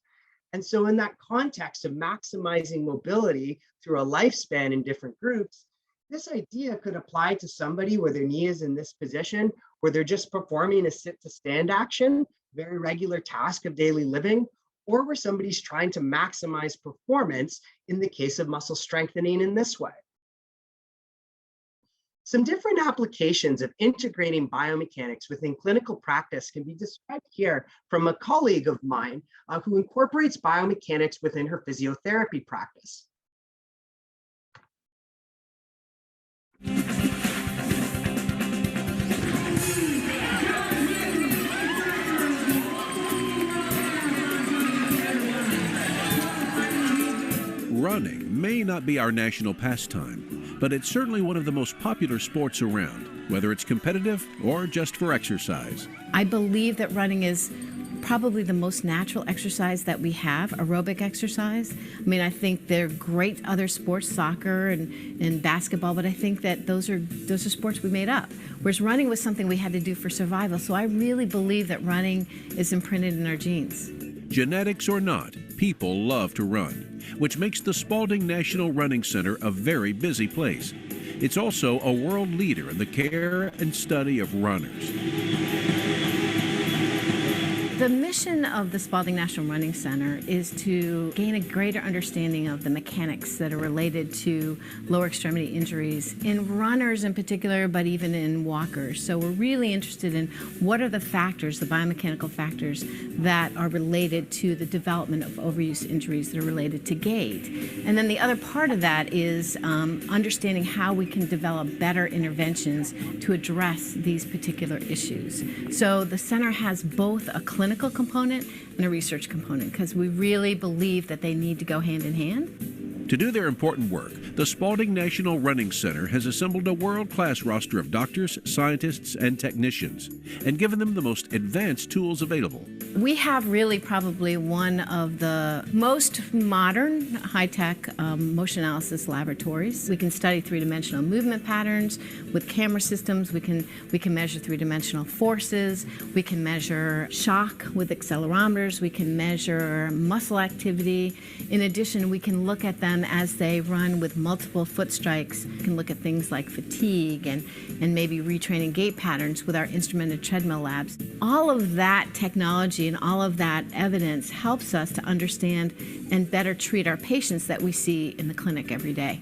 And so in that context of maximizing mobility through a lifespan in different groups, this idea could apply to somebody where their knee is in this position, where they're just performing a sit to stand action, very regular task of daily living, or where somebody's trying to maximize performance in the case of muscle strengthening in this way. Some different applications of integrating biomechanics within clinical practice can be described here from a colleague of mine who incorporates biomechanics within her physiotherapy practice. Running may not be our national pastime, but it's certainly one of the most popular sports around, whether it's competitive or just for exercise. I believe that running is probably the most natural exercise that we have, aerobic exercise. I mean, I think they're great other sports, soccer and basketball, but I think that those are sports we made up. Whereas running was something we had to do for survival. So I really believe that running is imprinted in our genes. Genetics or not, people love to run, which makes the Spalding National Running Center a very busy place. It's also a world leader in the care and study of runners. The mission of the Spalding National Running Center is to gain a greater understanding of the mechanics that are related to lower extremity injuries in runners in particular, but even in walkers. So we're really interested in what are the factors, the biomechanical factors that are related to the development of overuse injuries that are related to gait. And then the other part of that is understanding how we can develop better interventions to address these particular issues. So the center has both a clinical component and a research component because we really believe that they need to go hand in hand. To do their important work, the Spalding National Running Center has assembled a world-class roster of doctors, scientists, and technicians, and given them the most advanced tools available. We have really probably one of the most modern high-tech motion analysis laboratories. We can study three-dimensional movement patterns with camera systems. We can measure three-dimensional forces. We can measure shock with accelerometers. We can measure muscle activity. In addition, we can look at them as they run with multiple foot strikes. We can look at things like fatigue and maybe retraining gait patterns with our instrumented treadmill labs. All of that technology and all of that evidence helps us to understand and better treat our patients that we see in the clinic every day.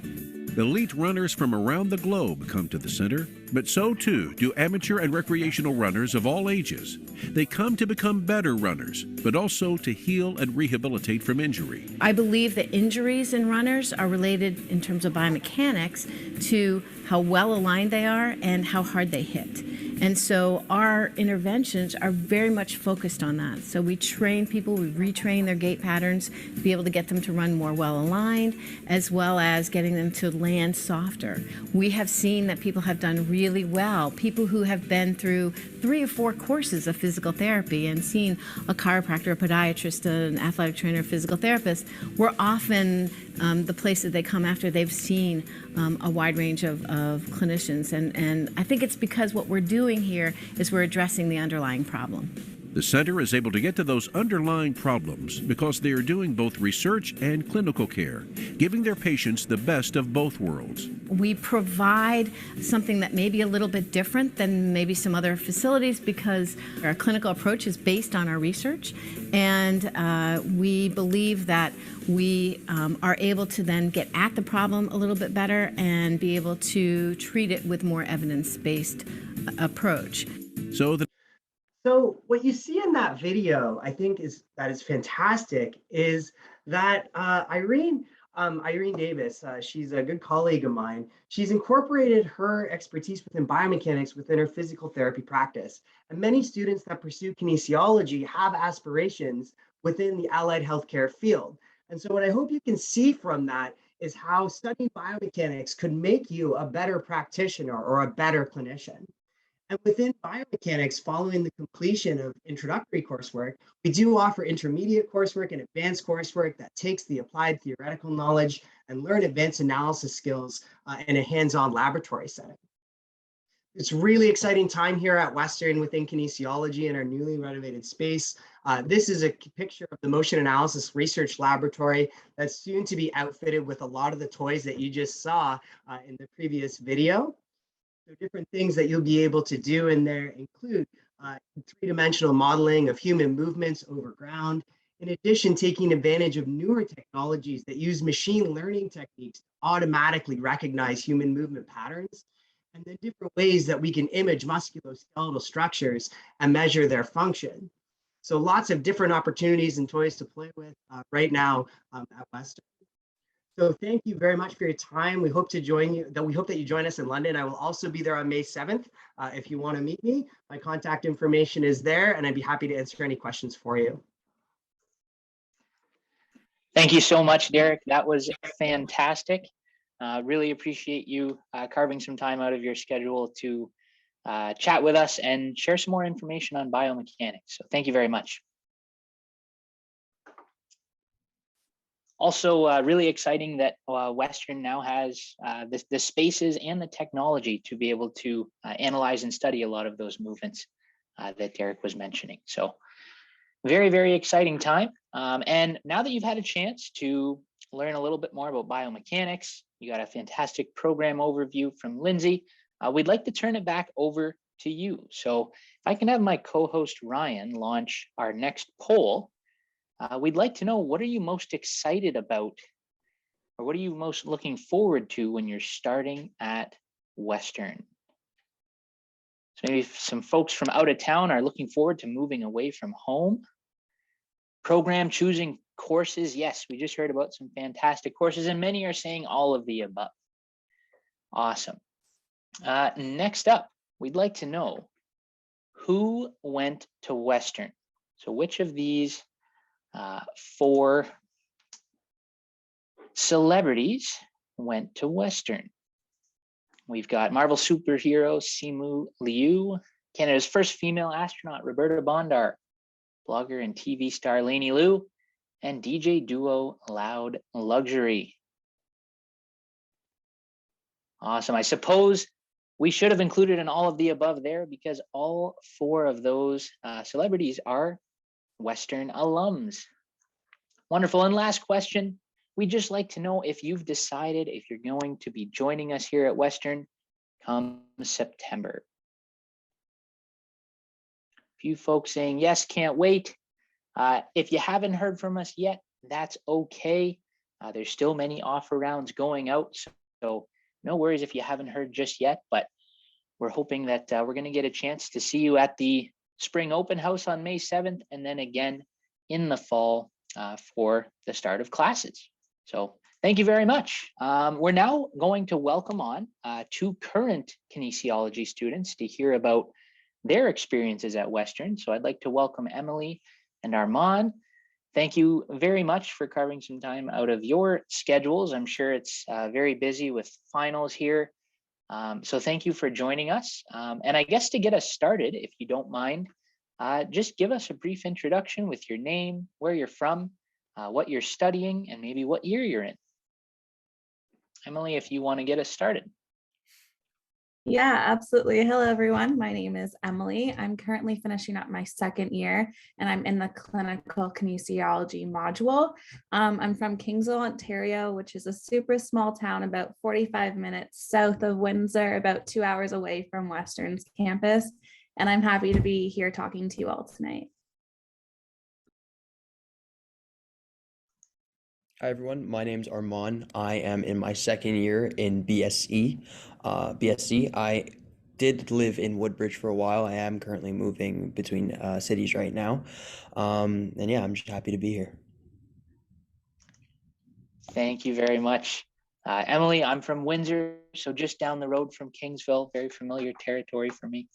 Elite runners from around the globe come to the center, but so too do amateur and recreational runners of all ages. They come to become better runners, but also to heal and rehabilitate from injury. I believe that injuries in runners are related in terms of biomechanics to how well aligned they are and how hard they hit. And so our interventions are very much focused on that. So we train people, we retrain their gait patterns to be able to get them to run more well aligned, as well as getting them to land softer. We have seen that people have done really well. People who have been through 3 or 4 courses of physical therapy and seen a chiropractor, a podiatrist, an athletic trainer, a physical therapist, we're often the place that they come after they've seen a wide range of clinicians. And I think it's because what we're doing here is we're addressing the underlying problem. The center is able to get to those underlying problems because they are doing both research and clinical care, giving their patients the best of both worlds. We provide something that may be a little bit different than maybe some other facilities because our clinical approach is based on our research, and we believe that we are able to then get at the problem a little bit better and be able to treat it with more evidence-based approach. So what you see in that video, I think is fantastic, is that Irene Irene Davis. She's a good colleague of mine. She's incorporated her expertise within biomechanics within her physical therapy practice. And many students that pursue kinesiology have aspirations within the allied healthcare field. And so what I hope you can see from that is how studying biomechanics could make you a better practitioner or a better clinician. And within biomechanics, following the completion of introductory coursework, we do offer intermediate coursework and advanced coursework that takes the applied theoretical knowledge and learn advanced analysis skills in a hands-on laboratory setting. It's a really exciting time here at Western within kinesiology in our newly renovated space. This is a picture of the motion analysis research laboratory that's soon to be outfitted with a lot of the toys that you just saw in the previous video. So different things that you'll be able to do in there include three-dimensional modeling of human movements over ground. In addition, taking advantage of newer technologies that use machine learning techniques to automatically recognize human movement patterns, and then different ways that we can image musculoskeletal structures and measure their function. So lots of different opportunities and toys to play with right now at Western. So thank you very much for your time. We hope to join you. We hope that you join us in London. I will also be there on May 7th. If you want to meet me, my contact information is there, and I'd be happy to answer any questions for you. Thank you so much, Derek. That was fantastic. Really appreciate you carving some time out of your schedule to chat with us and share some more information on biomechanics. So thank you very much. Also, really exciting that Western now has the spaces and the technology to be able to analyze and study a lot of those movements that Derek was mentioning. So very, very exciting time. And now that you've had a chance to learn a little bit more about biomechanics, you got a fantastic program overview from Lindsay, we'd like to turn it back over to you. So if I can have my co-host Ryan launch our next poll. We'd like to know, what are you most excited about, or what are you most looking forward to when you're starting at Western? So maybe some folks from out of town are looking forward to moving away from home. Program choosing courses. Yes, we just heard about some fantastic courses, and many are saying all of the above. Awesome. Next up, we'd like to know who went to Western. So which of these 4 celebrities went to Western? We've got Marvel superhero Simu Liu, Canada's first female astronaut Roberta Bondar, blogger and TV star Lainey Liu, and DJ duo Loud Luxury. Awesome. I suppose we should have included in all of the above there because all 4 of those celebrities are Western alums. Wonderful. And last question, we'd just like to know if you've decided if you're going to be joining us here at Western come September. A few folks saying yes, can't wait. If you haven't heard from us yet, that's okay. There's still many offer rounds going out, so no worries if you haven't heard just yet, but we're hoping that we're going to get a chance to see you at the Spring Open House on May 7th, and then again in the fall for the start of classes. So thank you very much. We're now going to welcome on 2 current kinesiology students to hear about their experiences at Western. So I'd like to welcome Emily and Armand. Thank you very much for carving some time out of your schedules. I'm sure it's very busy with finals here. So thank you for joining us. And I guess to get us started, if you don't mind, just give us a brief introduction with your name, where you're from, what you're studying, and maybe what year you're in. Emily, if you want to get us started. Yeah, absolutely. Hello, everyone. My name is Emily. I'm currently finishing up my 2nd year, and I'm in the clinical kinesiology module. I'm from Kingsville, Ontario, which is a super small town about 45 minutes south of Windsor, about 2 hours away from Western's campus. And I'm happy to be here talking to you all tonight. Hi everyone, my name's Armand. I am in my 2nd year in BSc. I did live in Woodbridge for a while. I am currently moving between cities right now. And yeah, I'm just happy to be here. Thank you very much. Emily, I'm from Windsor, so just down the road from Kingsville, very familiar territory for me.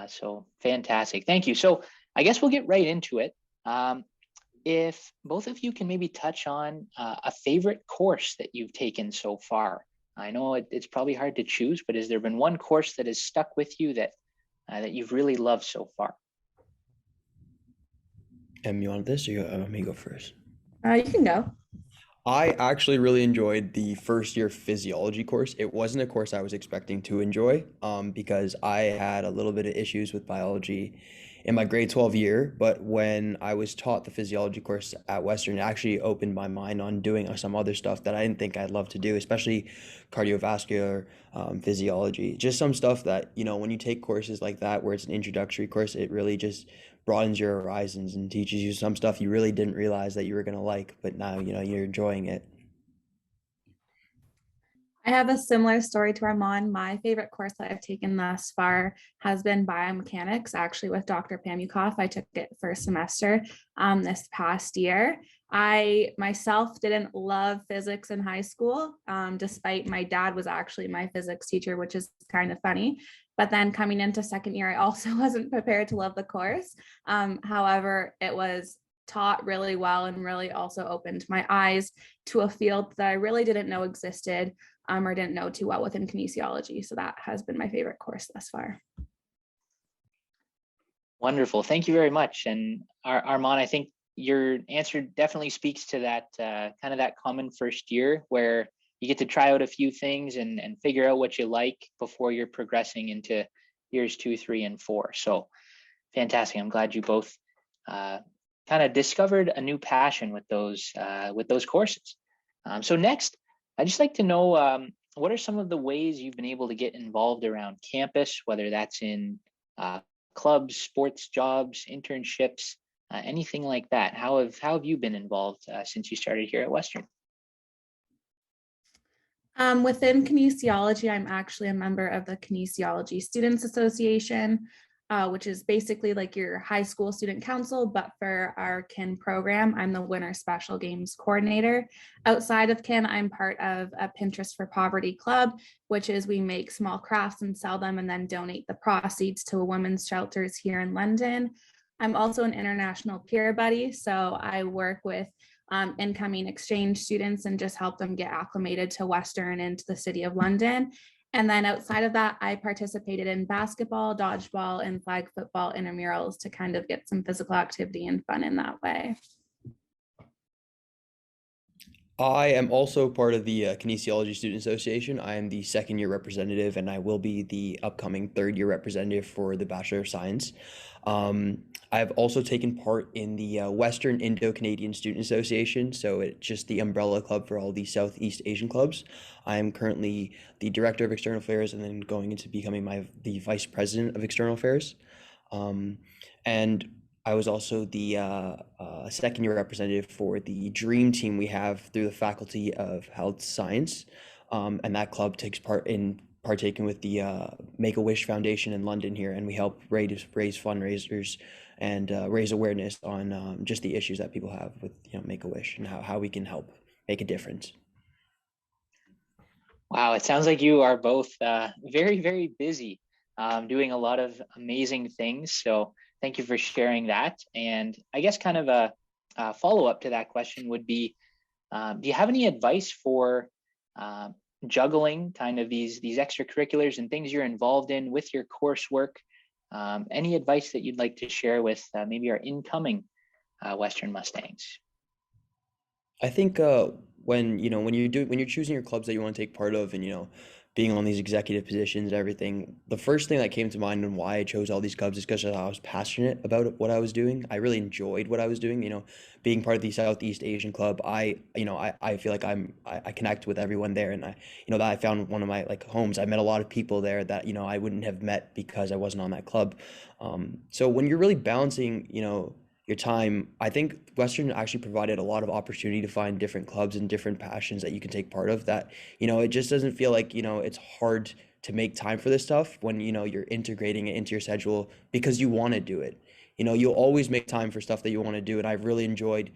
So fantastic. Thank you. So I guess we'll get right into it. If both of you can maybe touch on a favorite course that you've taken so far. I know it's probably hard to choose, but has there been one course that has stuck with you that that you've really loved so far? You want this, or you want me to go first? You can go. I actually really enjoyed the first year physiology course. It wasn't a course I was expecting to enjoy, because I had a little bit of issues with biology in my grade 12 year. But when I was taught the physiology course at Western, it actually opened my mind on doing some other stuff that I didn't think I'd love to do, especially cardiovascular physiology. Just some stuff that, when you take courses like that, where it's an introductory course, it really just broadens your horizons and teaches you some stuff you really didn't realize that you were going to like, but now you're enjoying it. I have a similar story to Armand. My favorite course that I've taken thus far has been biomechanics, actually with Dr. Pamukoff. I took it first semester this past year. I myself didn't love physics in high school, despite my dad was actually my physics teacher, which is kind of funny. But then coming into second year, I also wasn't prepared to love the course. However, it was taught really well and really also opened my eyes to a field that I really didn't know existed, or didn't know too well within kinesiology. So that has been my favorite course thus far. Wonderful. Thank you very much. And Armand, I think your answer definitely speaks to that kind of that common first year where you get to try out a few things and figure out what you like before you're progressing into years 2, 3, and 4. So fantastic. I'm glad you both kind of discovered a new passion with those courses. So next, I'd just like to know what are some of the ways you've been able to get involved around campus, whether that's in clubs, sports, jobs, internships, anything like that. How have you been involved since you started here at Western? Within kinesiology, I'm actually a member of the Kinesiology Students Association, which is basically like your high school student council, but for our KIN program, I'm the Winter Special Games coordinator. Outside of KIN, I'm part of a Pinterest for Poverty Club, which is we make small crafts and sell them and then donate the proceeds to women's shelters here in London. I'm also an international peer buddy, so I work with incoming exchange students and just help them get acclimated to Western and to the city of London. And then outside of that, I participated in basketball, dodgeball, and flag football intramurals to kind of get some physical activity and fun in that way. I am also part of the Kinesiology Student Association. I am the second year representative, and I will be the upcoming third year representative for the Bachelor of Science. I've also taken part in the Western Indo-Canadian Student Association, so it's just the umbrella club for all the Southeast Asian clubs. I am currently the Director of External Affairs and then going into becoming the Vice President of External Affairs. And I was also the second year representative for the dream team we have through the Faculty of Health Science. And that club takes part in partaking with the Make-A-Wish Foundation in London here, and we help raise fundraisers and raise awareness on just the issues that people have with Make-A-Wish and how we can help make a difference. Wow, it sounds like you are both very, very busy doing a lot of amazing things. So thank you for sharing that. And I guess kind of a follow-up to that question would be, do you have any advice for juggling kind of these extracurriculars and things you're involved in with your coursework? Any advice that you'd like to share with maybe our incoming Western Mustangs? I think when you're choosing your clubs that you want to take part of, and being on these executive positions and everything, the first thing that came to mind and why I chose all these clubs is because I was passionate about what I was doing. I really enjoyed what I was doing. Being part of the Southeast Asian Club, I feel like I connect with everyone there, and that I found one of my homes. I met a lot of people there that I wouldn't have met because I wasn't on that club. So when you're really balancing your time, I think Western actually provided a lot of opportunity to find different clubs and different passions that you can take part of, that it just doesn't feel like it's hard to make time for this stuff when you're integrating it into your schedule because you want to do it. You'll always make time for stuff that you want to do, and I've really enjoyed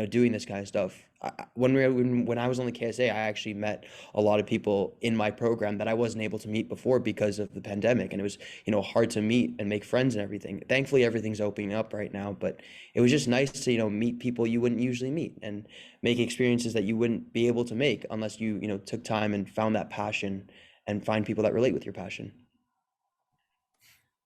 doing this kind of stuff. when I was on the KSA, I actually met a lot of people in my program that I wasn't able to meet before because of the pandemic, and it was, hard to meet and make friends and everything. Thankfully, everything's opening up right now, but it was just nice to, meet people you wouldn't usually meet and make experiences that you wouldn't be able to make unless you, took time and found that passion and find people that relate with your passion.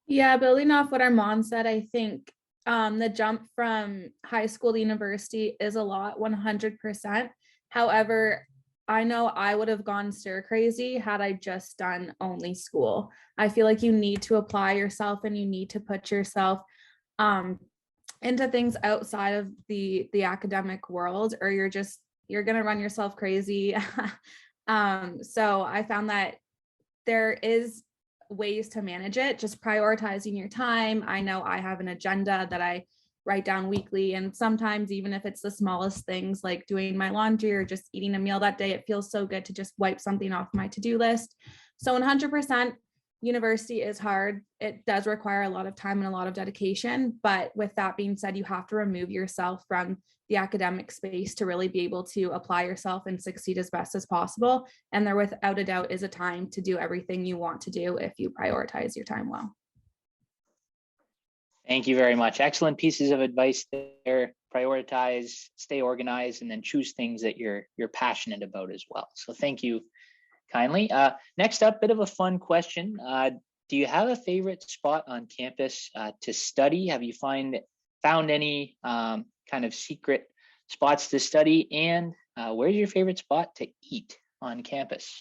Yeah, building off what Armand said, I think the jump from high school to university is a lot, 100%. However, I know I would have gone stir crazy had I just done only school. I feel like you need to apply yourself and you need to put yourself into things outside of the academic world, or you're gonna run yourself crazy. So I found that there is ways to manage it, just prioritizing your time. I know I have an agenda that I write down weekly, and sometimes even if it's the smallest things like doing my laundry or just eating a meal that day, it feels so good to just wipe something off my to-do list. So 100%, university is hard. It does require a lot of time and a lot of dedication, but with that being said, you have to remove yourself from the academic space to really be able to apply yourself and succeed as best as possible. And there, without a doubt, is a time to do everything you want to do if you prioritize your time well. Thank you very much. Excellent pieces of advice there. Prioritize, stay organized, and then choose things that you're passionate about as well. So thank you kindly. Next up, bit of a fun question. Do you have a favorite spot on campus to study? Have you found any kind of secret spots to study? And where's your favorite spot to eat on campus?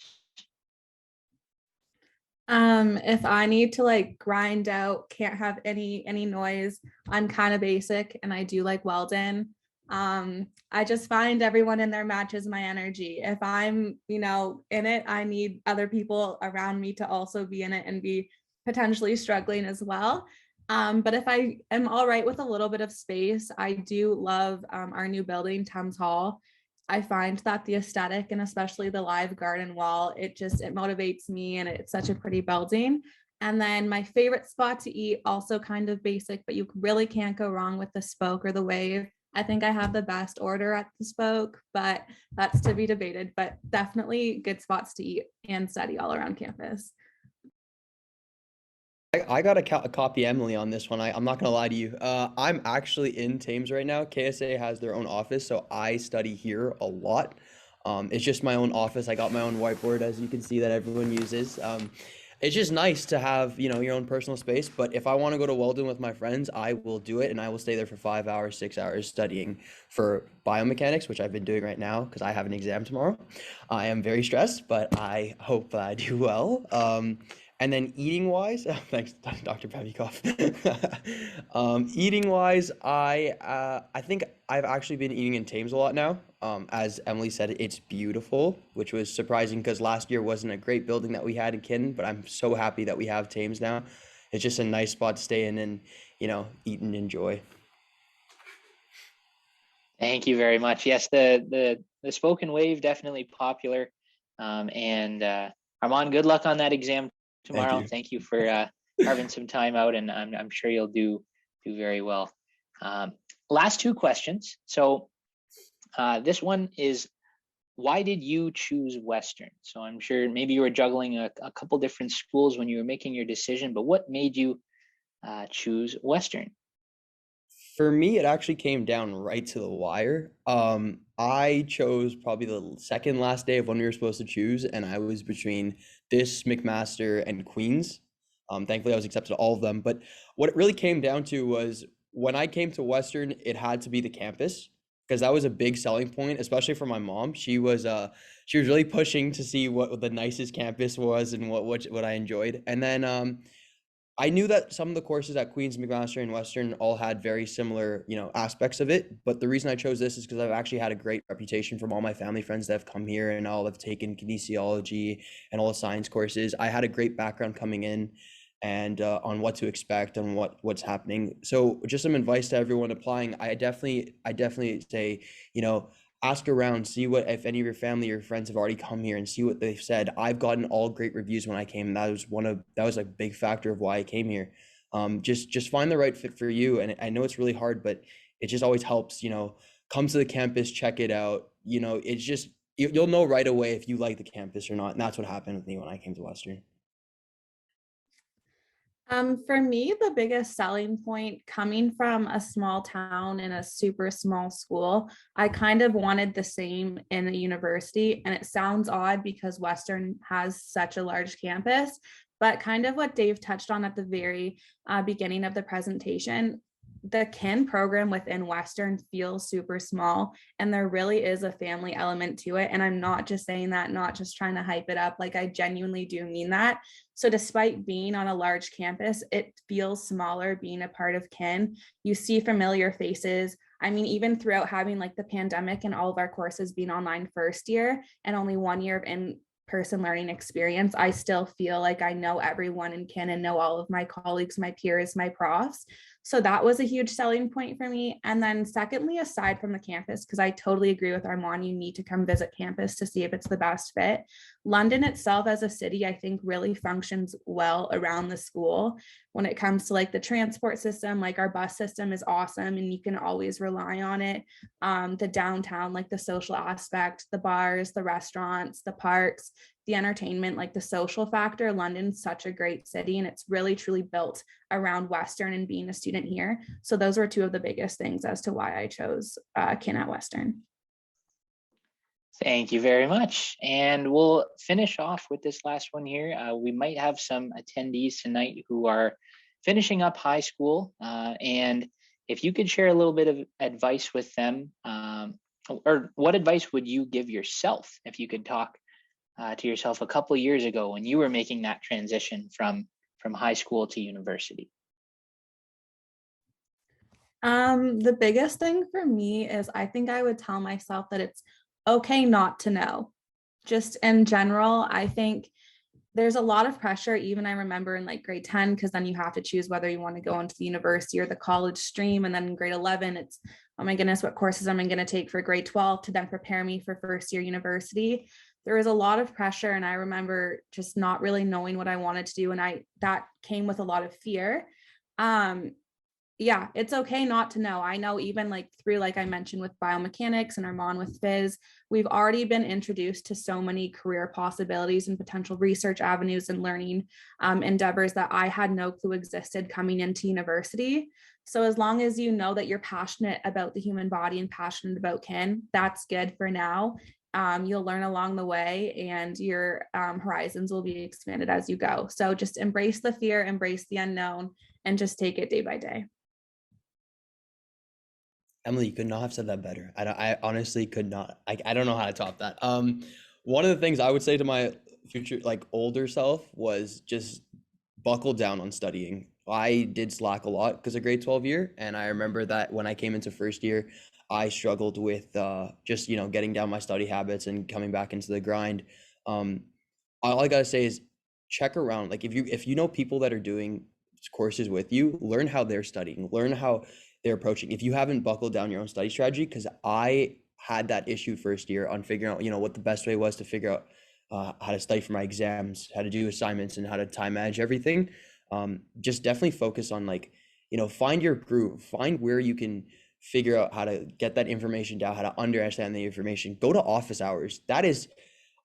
If I need to like grind out, can't have any noise, I'm kind of basic and I do like Weldon. I just find everyone in there matches my energy. If I'm, in it, I need other people around me to also be in it and be potentially struggling as well. But if I am all right with a little bit of space, I do love our new building, Thames Hall. I find that the aesthetic and especially the live garden wall, it motivates me, and it's such a pretty building. And then my favorite spot to eat, also kind of basic, but you really can't go wrong with the Spoke or the Wave. I think I have the best order at the Spoke, but that's to be debated, but definitely good spots to eat and study all around campus. I got to copy Emily on this one. I'm not going to lie to you. I'm actually in Thames right now. KSA has their own office, so I study here a lot. It's just my own office. I got my own whiteboard, as you can see, that everyone uses. It's just nice to have, your own personal space. But if I want to go to Weldon with my friends, I will do it, and I will stay there for 5 hours, 6 hours studying for biomechanics, which I've been doing right now because I have an exam tomorrow. I am very stressed, but I hope I do well. And then eating wise, thanks, Dr. Pavikoff. Eating wise, I think I've actually been eating in Thames a lot now. As Emily said, it's beautiful, which was surprising because last year wasn't a great building that we had in Kin, but I'm so happy that we have Thames now. It's just a nice spot to stay in and, eat and enjoy. Thank you very much. Yes, the Spoken Wave, definitely popular. And Armand, good luck on that exam tomorrow. Thank you for carving some time out, and I'm sure you'll do very well. Last two questions. So this one is, why did you choose Western? So I'm sure maybe you were juggling a couple different schools when you were making your decision, but what made you choose Western? For me, it actually came down right to the wire. I chose probably the second last day of when we were supposed to choose, and I was between this, McMaster, and Queens. Thankfully, I was accepted to all of them. But what it really came down to was when I came to Western, it had to be the campus because that was a big selling point, especially for my mom. She was really pushing to see what the nicest campus was and what I enjoyed. And then I knew that some of the courses at Queens, McMaster, and Western all had very similar, aspects of it. But the reason I chose this is because I've actually had a great reputation from all my family friends that have come here and all have taken kinesiology and all the science courses. I had a great background coming in and on what to expect and what's happening. So just some advice to everyone applying. I definitely say, ask around, see what, if any of your family or friends have already come here and see what they've said. I've gotten all great reviews when I came. That was a big factor of why I came here. Just find the right fit for you. And I know it's really hard, but it just always helps, come to the campus, check it out, it's just, you'll know right away if you like the campus or not. And that's what happened with me when I came to Western. For me, the biggest selling point coming from a small town in a super small school, I kind of wanted the same in a university. And it sounds odd because Western has such a large campus, but kind of what Dave touched on at the very beginning of the presentation, the KIN program within Western feels super small, and there really is a family element to it. And I'm not just saying that, not just trying to hype it up, like I genuinely do mean that. So despite being on a large campus, it feels smaller being a part of KIN. You see familiar faces. I mean, even throughout having like the pandemic and all of our courses being online first year and only 1 year of in-person learning experience, I still feel like I know everyone in KIN and know all of my colleagues, my peers, my profs. So that was a huge selling point for me. And then secondly, aside from the campus, because I totally agree with Armand, you need to come visit campus to see if it's the best fit. London itself as a city, I think really functions well around the school when it comes to like the transport system. Like our bus system is awesome and you can always rely on it. The downtown, like the social aspect, the bars, the restaurants, the parks, the entertainment, like the social factor. London's such a great city and it's really truly built around Western and being a student here. So those were two of the biggest things as to why I chose KIN at Western. Thank you very much. And we'll finish off with this last one here. We might have some attendees tonight who are finishing up high school. And if you could share a little bit of advice with them, or what advice would you give yourself if you could talk to yourself a couple of years ago when you were making that transition from high school to university? The biggest thing for me is I think I would tell myself that it's okay not to know. Just in general, I think there's a lot of pressure. Even I remember in like grade 10, because then you have to choose whether you want to go into the university or the college stream. And then in grade 11, it's, oh my goodness, what courses am I going to take for grade 12 to then prepare me for first year university? There was a lot of pressure. And I remember just not really knowing what I wanted to do. And that came with a lot of fear. Yeah, it's okay not to know. I know even like through, like I mentioned with biomechanics and Armand with phys, we've already been introduced to so many career possibilities and potential research avenues and learning endeavors that I had no clue existed coming into university. So as long as you know that you're passionate about the human body and passionate about KIN, that's good for now. You'll learn along the way and your horizons will be expanded as you go. So just embrace the fear, embrace the unknown, and just take it day by day. Emily, you could not have said that better. I honestly could not. I don't know how to top that. One of the things I would say to my future, like older self, was just buckle down on studying. I did slack a lot because of grade 12 year. And I remember that when I came into first year, I struggled with just, getting down my study habits and coming back into the grind. All I gotta say is check around. Like if you know people that are doing courses with you, learn how they're studying, learn how they're approaching. If you haven't buckled down your own study strategy, because I had that issue first year on figuring out, what the best way was to figure out how to study for my exams, how to do assignments, and how to time manage everything. Just definitely focus on find your groove, find where you can figure out how to get that information down, how to understand the information. Go to office hours. That is,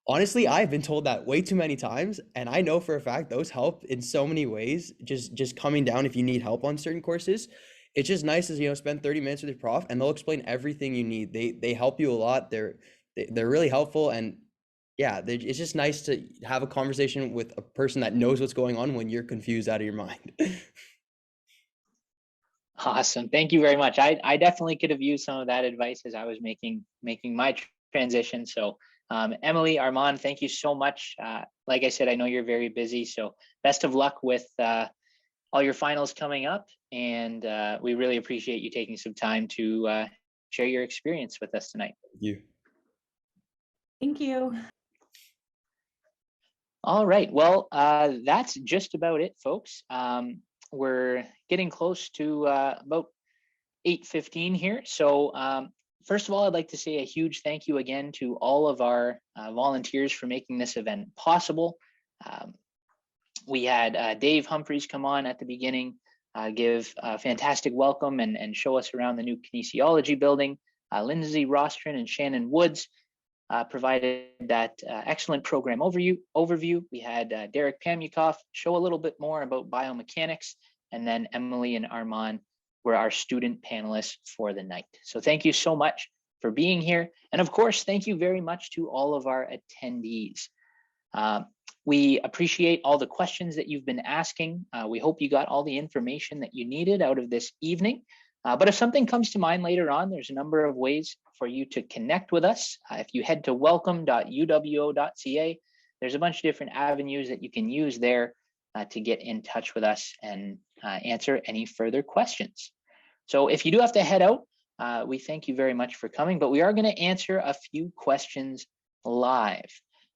honestly, I've been told that way too many times, and I know for a fact those help in so many ways. Just coming down if you need help on certain courses. It's just nice to spend 30 minutes with your prof and they'll explain everything you need. They help you a lot. They're really helpful, and yeah, it's just nice to have a conversation with a person that knows what's going on when you're confused out of your mind. Awesome. Thank you very much. I definitely could have used some of that advice as I was making my transition. So Emily, Armand, thank you so much. Like I said, I know you're very busy, so best of luck with all your finals coming up. And we really appreciate you taking some time to share your experience with us tonight. Thank you. Thank you. All right. Well, that's just about it, folks. We're getting close to about 8:15 here. So first of all, I'd like to say a huge thank you again to all of our volunteers for making this event possible. We had Dave Humphreys come on at the beginning, give a fantastic welcome and show us around the new kinesiology building. Lindsay Rostron and Shannon Woods provided that excellent program overview. We had Derek Pamukov show a little bit more about biomechanics, and then Emily and Armand were our student panelists for the night. So thank you so much for being here. And of course, thank you very much to all of our attendees. We appreciate all the questions that you've been asking. We hope you got all the information that you needed out of this evening. But if something comes to mind later on, there's a number of ways for you to connect with us. If you head to welcome.uwo.ca, there's a bunch of different avenues that you can use there to get in touch with us and answer any further questions. So if you do have to head out, we thank you very much for coming, but we are going to answer a few questions live.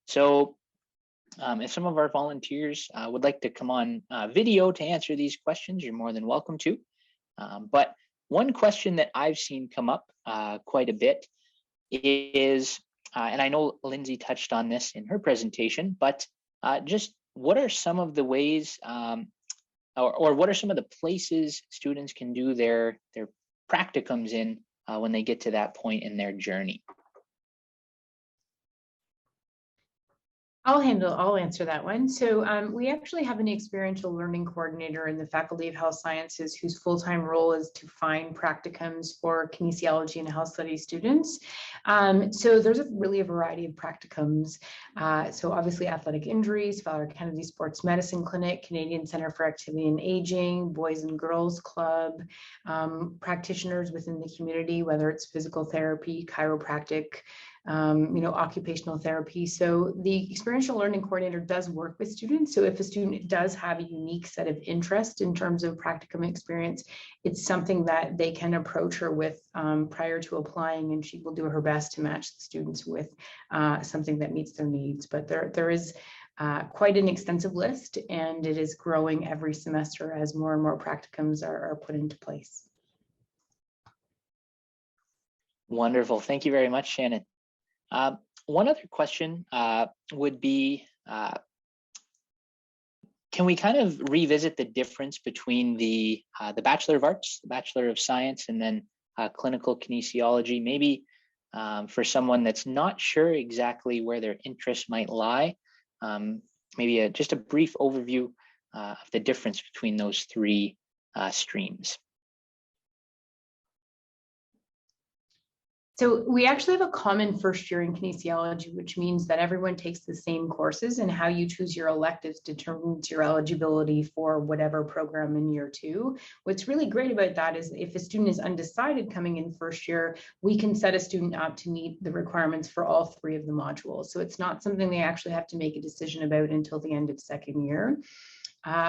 So if some of our volunteers would like to come on video to answer these questions, you're more than welcome to. But one question that I've seen come up quite a bit is, and I know Lindsay touched on this in her presentation, but just what are some of the ways or what are some of the places students can do their practicums in when they get to that point in their journey? I'll answer that one. So we actually have an experiential learning coordinator in the Faculty of Health Sciences whose full-time role is to find practicums for kinesiology and health studies students. So there's really a variety of practicums. So obviously athletic injuries, Father Kennedy Sports Medicine Clinic, Canadian Center for Activity and Aging, Boys and Girls Club, practitioners within the community, whether it's physical therapy, chiropractic, occupational therapy. So the experiential learning coordinator does work with students. So if a student does have a unique set of interest in terms of practicum experience, it's something that they can approach her with prior to applying, and she will do her best to match the students with something that meets their needs. But there is quite an extensive list, and it is growing every semester as more and more practicums are put into place. Wonderful. Thank you very much, Shannon. One other question would be, can we kind of revisit the difference between the Bachelor of Arts, the Bachelor of Science, and then clinical kinesiology? Maybe for someone that's not sure exactly where their interests might lie, maybe just a brief overview of the difference between those three streams. So we actually have a common first year in kinesiology, which means that everyone takes the same courses, and how you choose your electives determines your eligibility for whatever program in year two. What's really great about that is if a student is undecided coming in first year, we can set a student up to meet the requirements for all three of the modules. So it's not something they actually have to make a decision about until the end of second year.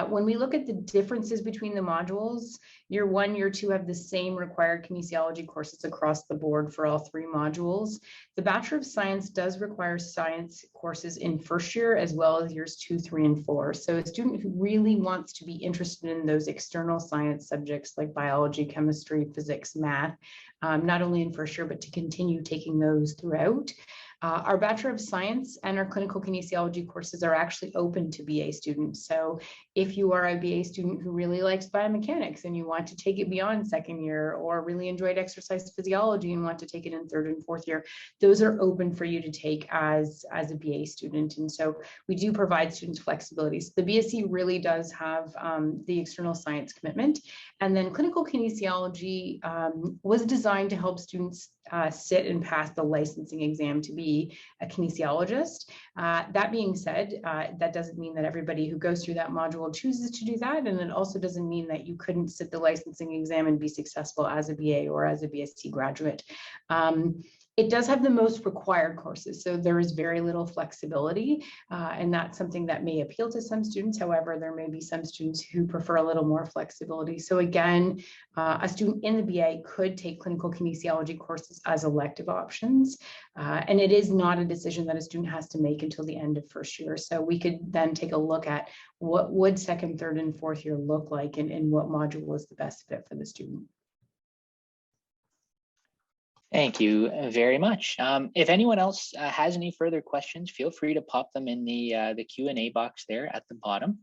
When we look at the differences between the modules, year one, year two have the same required kinesiology courses across the board for all three modules. The Bachelor of Science does require science courses in first year as well as years 2, 3, and 4. So a student who really wants to be interested in those external science subjects like biology, chemistry, physics, math, not only in first year, but to continue taking those throughout. Our Bachelor of Science and our clinical kinesiology courses are actually open to BA students. So if you are a BA student who really likes biomechanics and you want to take it beyond second year, or really enjoyed exercise physiology and want to take it in third and fourth year, those are open for you to take as a BA student. And so we do provide students flexibility. So the BSc really does have the external science commitment. And then clinical kinesiology was designed to help students sit and pass the licensing exam to be a kinesiologist. That being said, that doesn't mean that everybody who goes through that module chooses to do that. And it also doesn't mean that you couldn't sit the licensing exam and be successful as a BA or as a BSc graduate. It does have the most required courses, so there is very little flexibility, and that's something that may appeal to some students. However, there may be some students who prefer a little more flexibility. So again, a student in the BA could take clinical kinesiology courses as elective options, and it is not a decision that a student has to make until the end of first year. So we could then take a look at what would second, third, and fourth year look like, and what module is the best fit for the student. Thank you very much. If anyone else has any further questions, feel free to pop them in the Q&A box there at the bottom.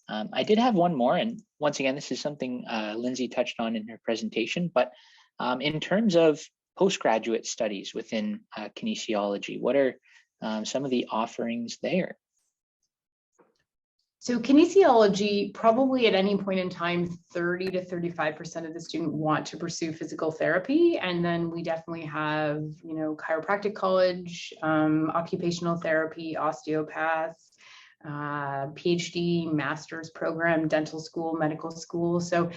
I did have one more, and once again, this is something Lindsay touched on in her presentation, but in terms of postgraduate studies within kinesiology? What are some of the offerings there? So kinesiology, probably at any point in time, 30 to 35% of the student want to pursue physical therapy. And then we definitely have, chiropractic college, occupational therapy, osteopaths, PhD, master's program, dental school, medical school. So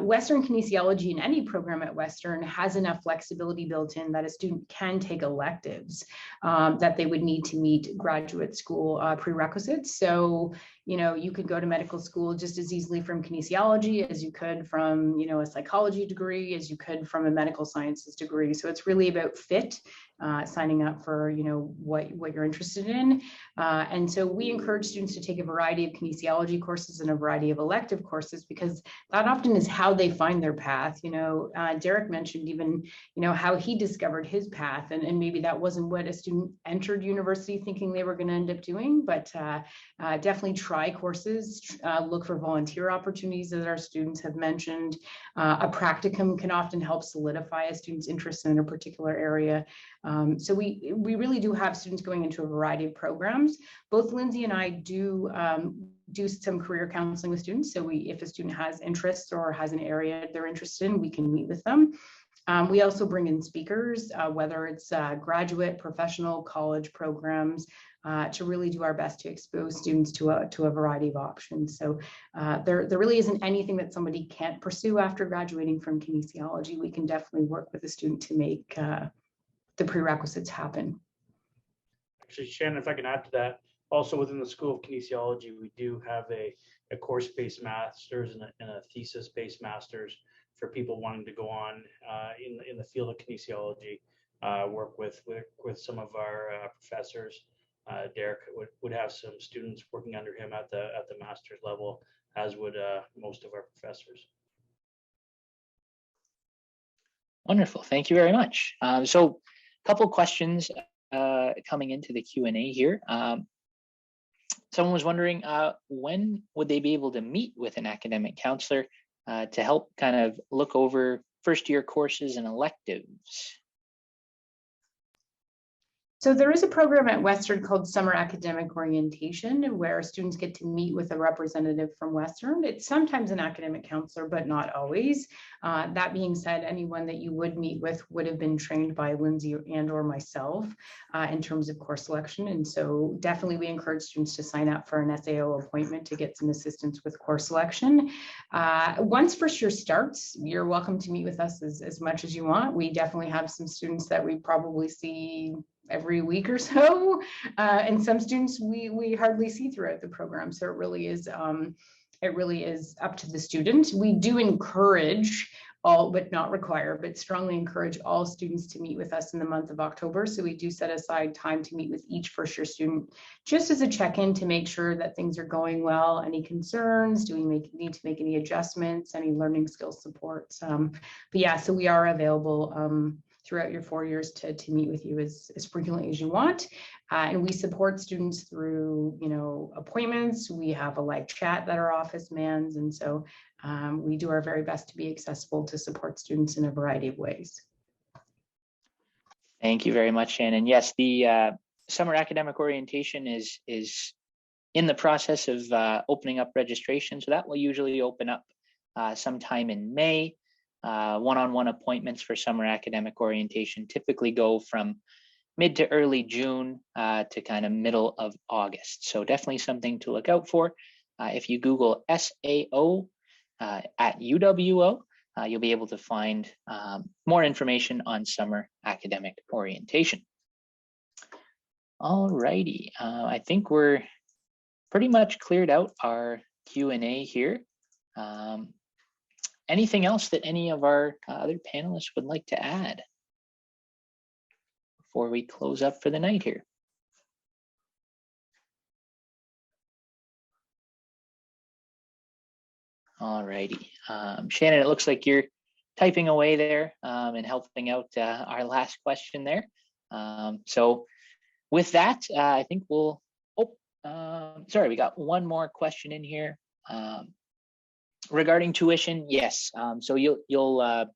Western kinesiology in any program at Western has enough flexibility built in that a student can take electives that they would need to meet graduate school prerequisites. So, you could go to medical school just as easily from kinesiology as you could from, a psychology degree, as you could from a medical sciences degree. So it's really about fit, signing up for, what you're interested in. And so we encourage students to take a variety of kinesiology courses and a variety of elective courses, because that often is how they find their path. Derek mentioned even, how he discovered his path, and maybe that wasn't what a student entered university thinking they were going to end up doing, but definitely try courses, look for volunteer opportunities, as our students have mentioned. A practicum can often help solidify a student's interest in a particular area. So we really do have students going into a variety of programs. Both Lindsay and I do some career counseling with students. So if a student has interests or has an area they're interested in, we can meet with them. We also bring in speakers, whether it's graduate, professional, college programs, to really do our best to expose students to a variety of options. So there really isn't anything that somebody can't pursue after graduating from kinesiology. We can definitely work with a student to make the prerequisites happen. Actually, Shannon, if I can add to that, also within the School of Kinesiology, we do have a course-based master's and a thesis-based master's for people wanting to go on in the field of kinesiology, work with some of our professors. Derek would have some students working under him at the master's level, as would most of our professors. Wonderful, thank you very much. So a couple questions coming into the Q&A here. Someone was wondering, when would they be able to meet with an academic counselor to help kind of look over first year courses and electives? So there is a program at Western called Summer Academic Orientation, where students get to meet with a representative from Western. It's sometimes an academic counselor, but not always. That being said, anyone that you would meet with would have been trained by Lindsay and or myself in terms of course selection. And so definitely we encourage students to sign up for an SAO appointment to get some assistance with course selection. Once first year starts, you're welcome to meet with us as much as you want. We definitely have some students that we probably see every week or so, and some students we hardly see throughout the program. So it really is up to the student. We do encourage all, but not require, but strongly encourage all students to meet with us in the month of October. So we do set aside time to meet with each first year student, just as a check-in to make sure that things are going well. Any concerns? Do we need to make any adjustments? Any learning skills supports? But yeah, so we are available throughout your 4 years to meet with you as frequently as you want. And we support students through, appointments. We have a live chat that our office mans. And so we do our very best to be accessible to support students in a variety of ways. Thank you very much, Shannon. Yes, the Summer Academic Orientation is in the process of opening up registration. So that will usually open up sometime in May. One-on-one appointments for Summer Academic Orientation typically go from mid to early June to kind of middle of August. So definitely something to look out for. If you Google SAO at UWO, you'll be able to find more information on Summer Academic Orientation. All righty, I think we're pretty much cleared out our Q&A here. Anything else that any of our other panelists would like to add before we close up for the night here? All righty. Shannon, it looks like you're typing away there and helping out our last question there. So with that, I think we'll, sorry, we got one more question in here. Regarding tuition, yes. So you'll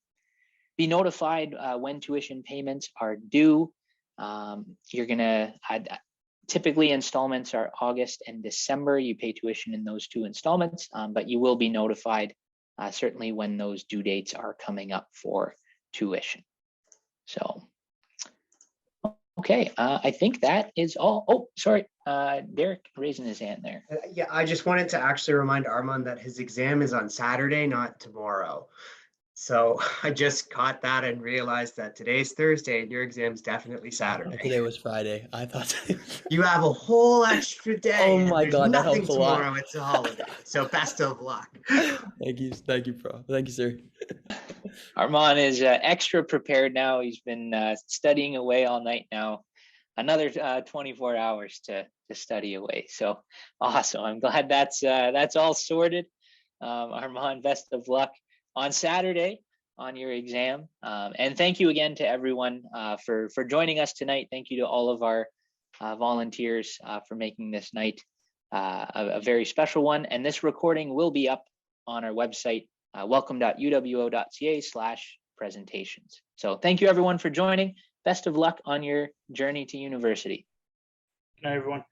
be notified when tuition payments are due. You're gonna typically installments are August and December. You pay tuition in those 2 installments, but you will be notified certainly when those due dates are coming up for tuition. So, okay, I think that is all. Oh, sorry, Derek raising his hand there. Yeah, I just wanted to actually remind Armand that his exam is on Saturday, not tomorrow. So I just caught that and realized that today's Thursday and your exam's definitely Saturday. Today was Friday. I thought. You have a whole extra day. Oh my God, that nothing helps a lot. tomorrow. It's a holiday. So best of luck. Thank you, bro. Thank you, sir. Armand is extra prepared now. He's been studying away all night now. Another 24 hours to study away. So awesome. I'm glad that's all sorted. Armand, best of luck on Saturday on your exam. And thank you again to everyone for joining us tonight. Thank you to all of our volunteers for making this night a very special one. And this recording will be up on our website, welcome.uwo.ca/presentations. So thank you everyone for joining. Best of luck on your journey to university. Good night, everyone.